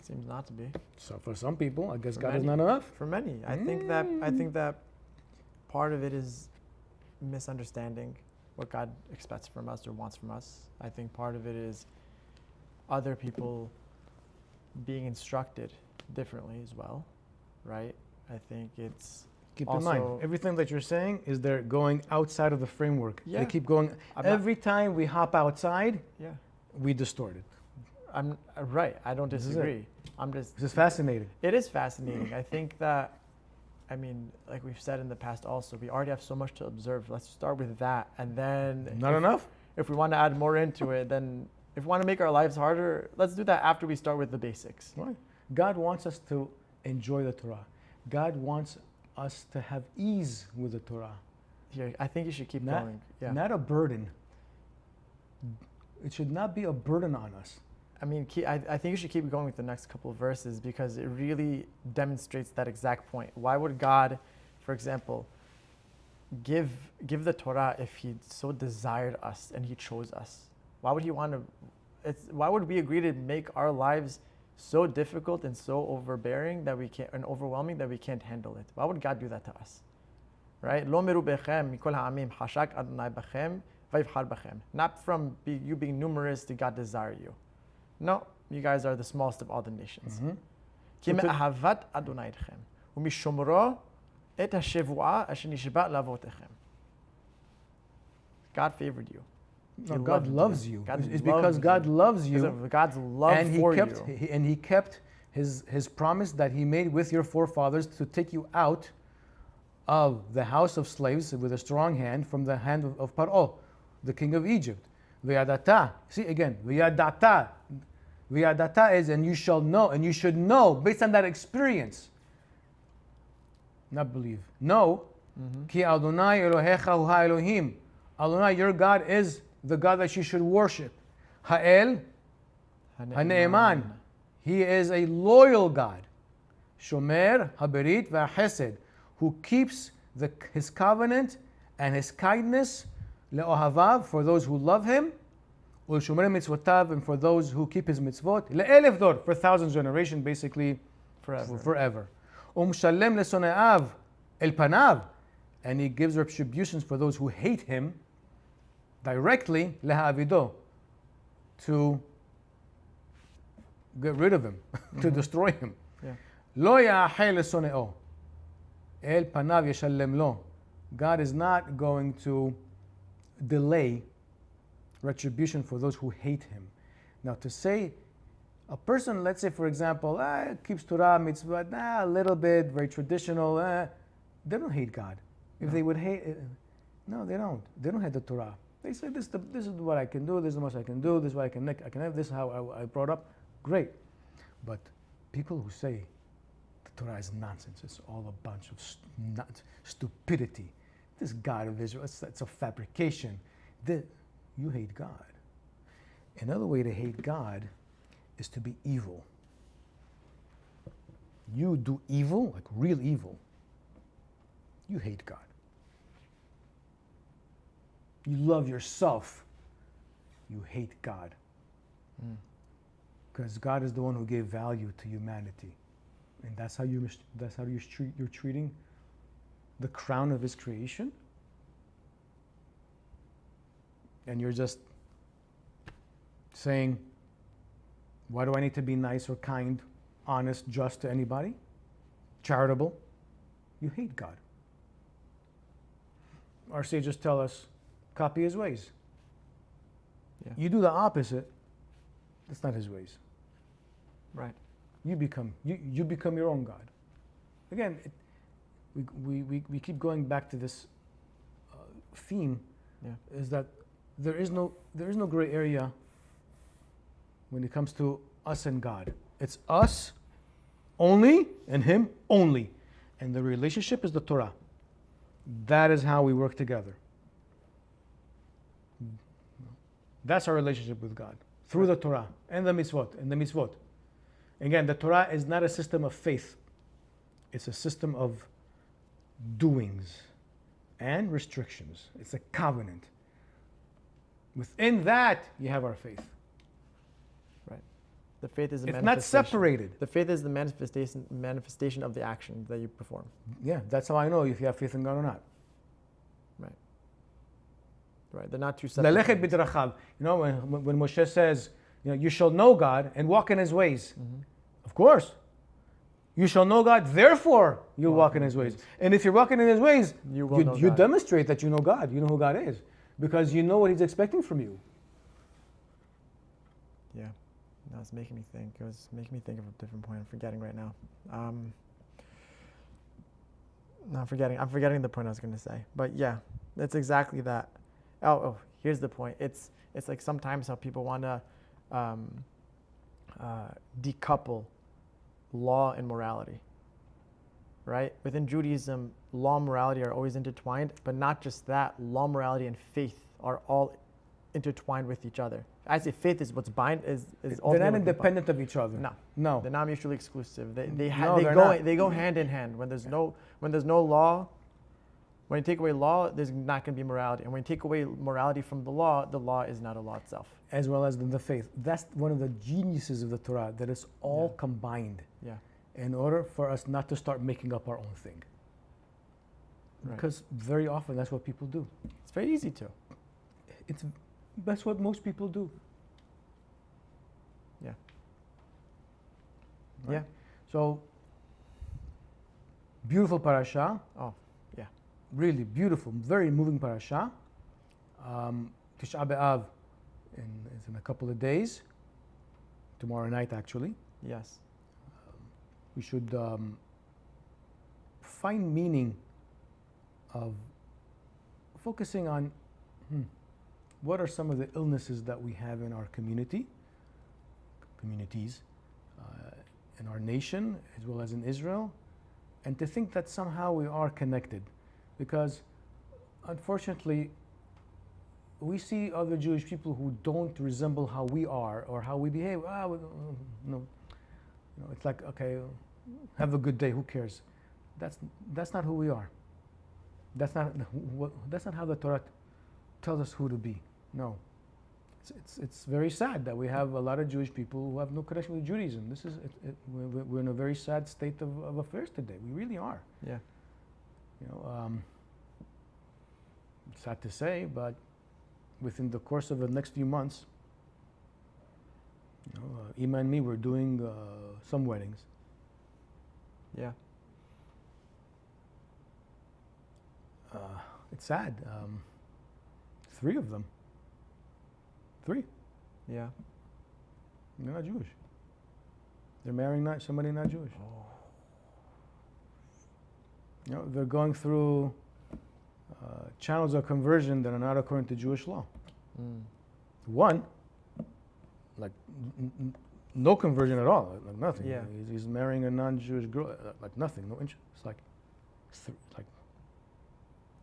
Seems not to be. So for some people, I guess For God many. is not enough. For many, I think that part of it is misunderstanding what God expects from us or wants from us. I think part of it is other people being instructed differently as well, right? I think it's Keep in mind, also, everything that you're saying is they're going outside of the framework. Yeah. They keep going. I'm not- Every time we hop outside, yeah, we distort it. I'm right. I don't This is it. disagree. I'm just. This is fascinating. It is fascinating. I think that, I mean, like we've said in the past also, we already have so much to observe. Let's start with that. And then Not enough? if we want to add more into it, then if we want to make our lives harder, let's do that after we start with the basics. Right. God wants us to enjoy the Torah. God wants us to have ease with the Torah. Here, I think you should keep Not- going. Yeah. Not a burden. It should not be a burden on us. I mean, I think you should keep going with the next couple of verses because it really demonstrates that exact point. Why would God, for example, give the Torah if He so desired us and He chose us? Why would He want to? Why would we agree to make our lives so difficult and so overbearing that we can't, and overwhelming that we can't handle it? Why would God do that to us? Right? Lo meru bechem mikol ha'amim hashak Adonai bechem vayivchar bechem. Not from you being numerous did God desire you. No, you guys are the smallest of all the nations. Ki me'ahavat Adonai etchem u'mishomro et ha'shevuah asher nishba la'avotechem. God favored you. No, He God loved loves you. God It's because loves God you. loves Because you. of God's love And for He kept his promise that He made with your forefathers to take you out of the house of slaves with a strong hand from the hand of Paro, the king of Egypt. V'yadata. See again, v'yadata. V'yadata is, and you shall know, and you should know, based on that experience. Not believe. Know, ki Adonai Elohecha hu ha'Elohim. Adonai, your God, is the God that you should worship. Ha'el, Hane'eman. He is a loyal God. Shomer, Haberit, V'achesed, who keeps His covenant and His kindness, le'ohavav, for those who love Him, u'shomer mitzvotav, and for those who keep His mitzvot, le'elef dor, for thousands generations, basically forever. Shalem le'sone'av, el panav, and He gives retributions for those who hate Him, directly, le'ha'avido, to get rid of Him, to destroy Him. Lo ya'achel le'sone'o, el panav yeshalem lo. God is not going to delay retribution for those who hate Him. Now, to say a person, let's say, for example, keeps Torah, mitzvah, a little bit, very traditional, they don't hate God. If they would hate, no, they don't. They don't hate the Torah. They say, this is what I can do, this is the most I can do, this is what I can have, this is how I brought up. Great. But people who say the Torah is nonsense, it's all a bunch of stupidity. This God of Israel, it's a fabrication. You hate God. Another way to hate God is to be evil. You do evil, like real evil. You hate God. You love yourself. You hate God. Because God is the one who gave value to humanity. And that's how you're treating the crown of His creation. And you're just saying, why do I need to be nice or kind, honest, just to anybody? Charitable? You hate God. Our sages tell us, copy His ways. Yeah. You do the opposite, that's not His ways. Right. You become your own God. Again, we keep going back to this theme, is that there is no gray area when it comes to us and God. It's us only and Him only. And the relationship is the Torah. That is how we work together. That's our relationship with God, through the Torah and the mitzvot. Again, the Torah is not a system of faith. It's a system of doings and restrictions. It's a covenant. Within that, you have our faith. Right. The faith is the It's not manifestation. separated. The faith is the manifestation of the action that you perform. Yeah, that's how I know if you have faith in God or not. Right. Right. They're not two separate Lalechet things. b'drachav. You know, when Moshe says, you shall know God and walk in His ways. Mm-hmm. Of course. You shall know God, therefore you'll walk in His ways. And if you're walking in His ways, You will know you God. demonstrate that you know God. You know who God is. Because you know what He's expecting from you. Yeah. No, it's making me think. It was making me think of a different point. I'm forgetting right now. No, I'm forgetting the point I was going to say. But yeah, it's exactly that. Oh, here's the point. It's like sometimes how people want to decouple law and morality. Right? Within Judaism, law and morality are always intertwined, but not just that. Law, morality, and faith are all intertwined with each other. I say faith is what's is all. They're not independent of each other. No, they're not mutually exclusive. They not. go hand in hand. When there's no law, when you take away law, there's not going to be morality. And when you take away morality from the law is not a law itself. As well as the faith. That's one of the geniuses of the Torah, that it's all combined. Yeah. In order for us not to start making up our own thing. Right. Because very often that's what people do. It's very easy to. That's what most people do. Yeah. Right? Yeah. So, beautiful parasha. Oh, yeah. Really beautiful, very moving parasha. Tisha B'Av is in a couple of days. Tomorrow night, actually. Yes. We should find meaning of focusing on what are some of the illnesses that we have in our communities, in our nation, as well as in Israel, and to think that somehow we are connected. Because, unfortunately, we see other Jewish people who don't resemble how we are or how we behave. No. It's like, okay, have a good day, who cares? That's not who we are. That's not how the Torah tells us who to be. No. It's very sad that we have a lot of Jewish people who have no connection with Judaism. We're in a very sad state of affairs today. We really are. Yeah. Sad to say, but within the course of the next few months, Ima and me were doing some weddings. Yeah. It's sad. 3 of them. 3. Yeah. They're not Jewish. They're marrying somebody not Jewish. Oh. They're going through channels of conversion that are not according to Jewish law. One, like no conversion at all, like nothing. Yeah. He's marrying a non-Jewish girl, like nothing, no interest. It's like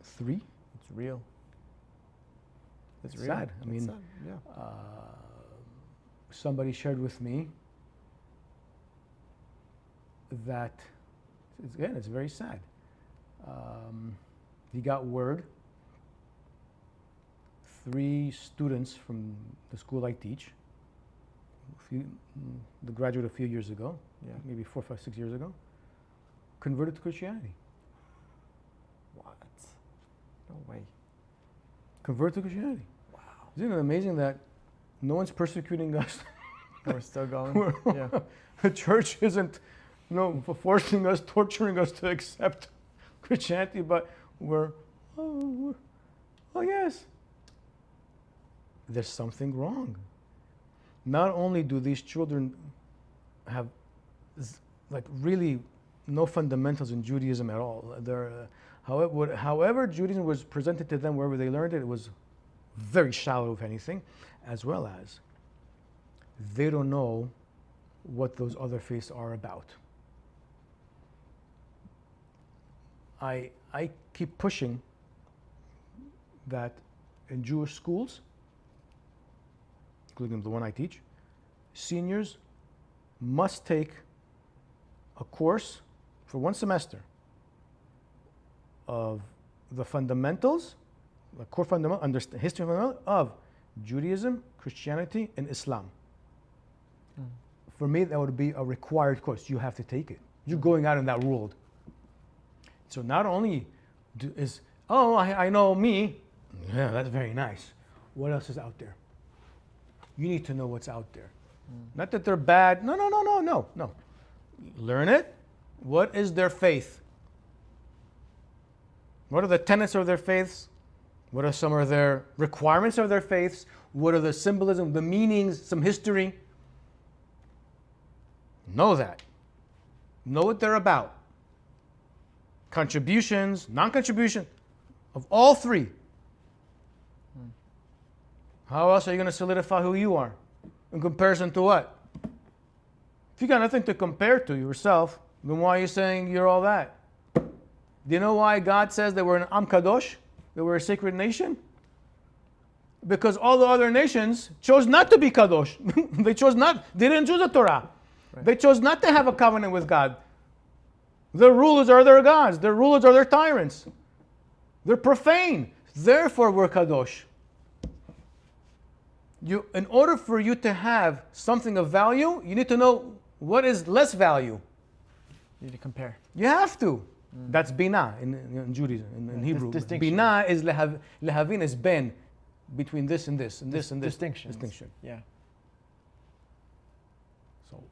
3. It's real. It's real. Sad. I It's mean, sad. Yeah. somebody shared with me that, it's very sad. He got word, 3 students from the school I teach, the graduate a few years ago, maybe 4, 5, 6 years ago, converted to Christianity. What? No way. Converted to Christianity. Wow. Isn't it amazing that no one's persecuting us? We're still going. Yeah. The church isn't, forcing us, torturing us to accept Christianity, but we're yes. There's something wrong. Not only do these children have really no fundamentals in Judaism at all. However Judaism was presented to them, wherever they learned it, it was very shallow, if anything, as well as they don't know what those other faiths are about. I keep pushing that in Jewish schools, including the one I teach, seniors must take a course for 1 semester of the fundamentals, the core fundamental, history fundamental of Judaism, Christianity, and Islam. for me, that would be a required course. You have to take it. You're going out in that world. So not only I know me. Yeah, that's very nice. What else is out there? You need to know what's out there. Not that they're bad. No. Learn it. What is their faith? What are the tenets of their faiths? What are some of their requirements of their faiths? What are the symbolism, the meanings, some history? Know that. Know what they're about. Contributions, non-contribution, of all three. How else are you going to solidify who you are? In comparison to what? If you got nothing to compare to yourself, then why are you saying you're all that? Do you know why God says that we're an Am Kadosh? That we're a sacred nation? Because all the other nations chose not to be Kadosh. They didn't choose the Torah. Right. They chose not to have a covenant with God. Their rulers are their gods. Their rulers are their tyrants. They're profane. Therefore, we're Kadosh. In order for you to have something of value, you need to know what is less value. You need to compare. You have to. That's binah in Judaism, in Hebrew. Binah is lehavin is ben, between this and this and this and this. Distinction. Yeah. So.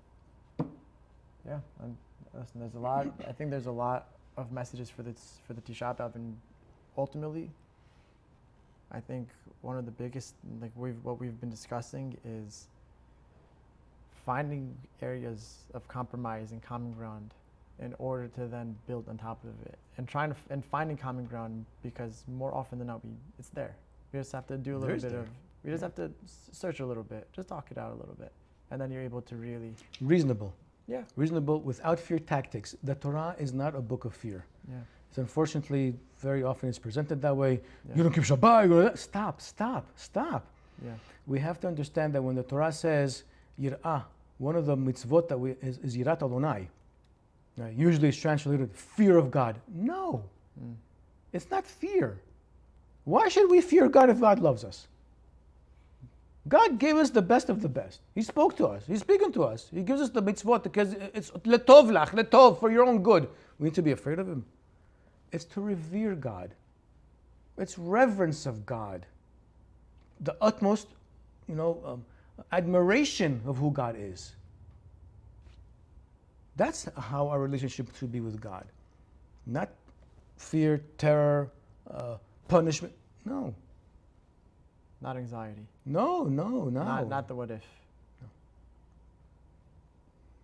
Yeah, and listen, there's a lot. I think there's a lot of messages for the Tisha B'av, and ultimately, I think one of the biggest, what we've been discussing, is finding areas of compromise and common ground in order to then build on top of it, and finding common ground, because more often than not, it's there. We just have to do a little bit we just have to search a little bit, just talk it out a little bit, and then you're able to really reasonable. Yeah. Reasonable without fear tactics. The Torah is not a book of fear. Yeah. It's unfortunately very often it's presented that way. Yeah. You don't keep Shabbat. Stop. Yeah. We have to understand that when the Torah says Yir'ah, one of the mitzvot that is Yirat Adonai. Usually it's translated fear of God. No, it's not fear. Why should we fear God if God loves us? God gave us the best of the best. He spoke to us. He's speaking to us. He gives us the mitzvot because it's letov, for your own good. We need to be afraid of Him. It's to revere God. It's reverence of God. The utmost, admiration of who God is. That's how our relationship should be with God. Not fear, terror, punishment. No. Not anxiety. No. Not the what if.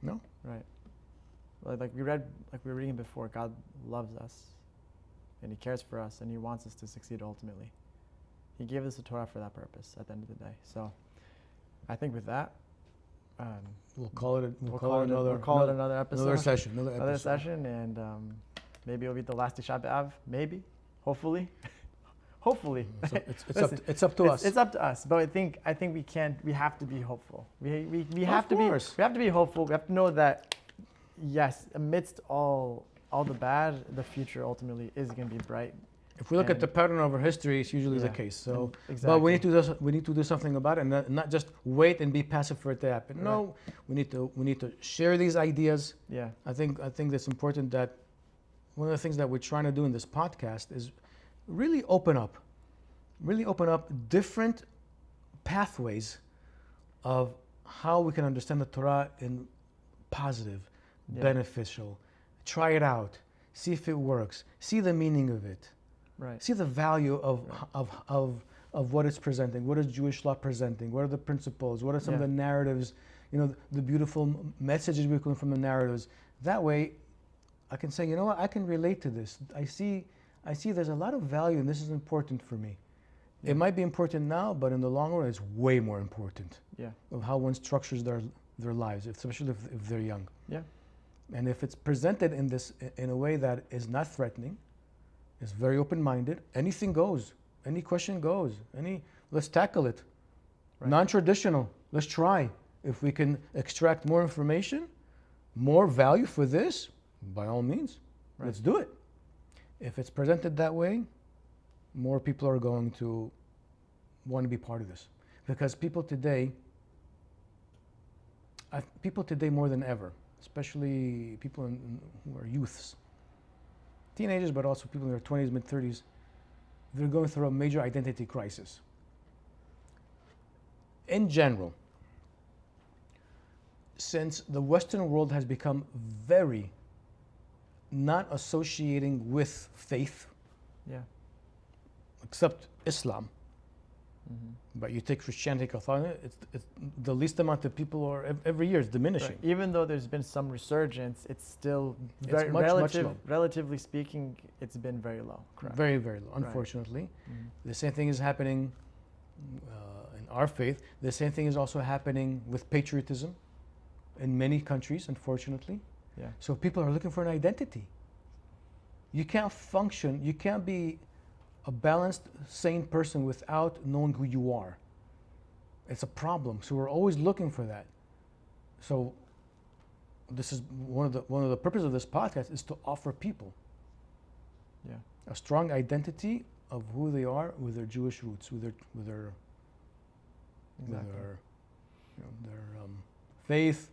No. Right. Like we were reading before, God loves us, and He cares for us, and He wants us to succeed ultimately. He gave us the Torah for that purpose at the end of the day. So I think with that, we'll call it another episode. Another session, and maybe it'll be the last Tisha B'av. Maybe, hopefully. It's up to us. It's up to us. But I think we have to be hopeful. We have to be hopeful. We have to know that, yes, amidst all the bad, the future ultimately is going to be bright. If we look at the pattern of our history, it's usually the case. So, exactly. But we need to do something about it, and not just wait and be passive for it to happen. Right. No, we need to share these ideas. Yeah. I think it's important that one of the things that we're trying to do in this podcast is really open up different pathways of how we can understand the Torah in positive, beneficial. Try it out, see if it works, see the meaning of it. Right. See the value of what it's presenting. What is Jewish law presenting? What are the principles? What are some of the narratives? The beautiful messages we can from the narratives. That way, I can say, I can relate to this. I see there's a lot of value, and this is important for me. Yeah. It might be important now, but in the long run, it's way more important. Yeah. Of how one structures their lives, especially if they're young. Yeah. And if it's presented in a way that is not threatening, is very open-minded. Anything goes. Any question goes. Let's tackle it. Right. Non-traditional. Let's try. If we can extract more information, more value for this, by all means, let's do it. If it's presented that way, more people are going to want to be part of this. Because people today people today more than ever, especially people who are youths, teenagers, but also people in their 20s, mid-30s, they're going through a major identity crisis. In general, since the Western world has become very not associating with faith, Yeah. except Islam, but you take Christianity, Catholicism, it's the least amount of people are every year is diminishing. Right. Even though there's been some resurgence, it's still It's much low. relatively speaking, it's been very low. Correct. Very, very low, unfortunately. The same thing is happening in our faith. The same thing is also happening with patriotism in many countries, unfortunately. Yeah. So people are looking for an identity. You can't function, you can't be a balanced, sane person without knowing who you are. It's a problem. So we're always looking for that. So this is one of the purposes of this podcast is to offer people a strong identity of who they are with their Jewish roots, with their faith,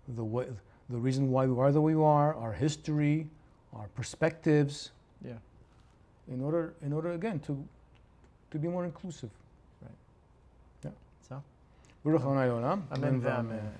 the reason why we are the way we are, our history, our perspectives. Yeah. In order again to be more inclusive. Right. Yeah. So. Baruch Adonai Olam. Amen. Amen.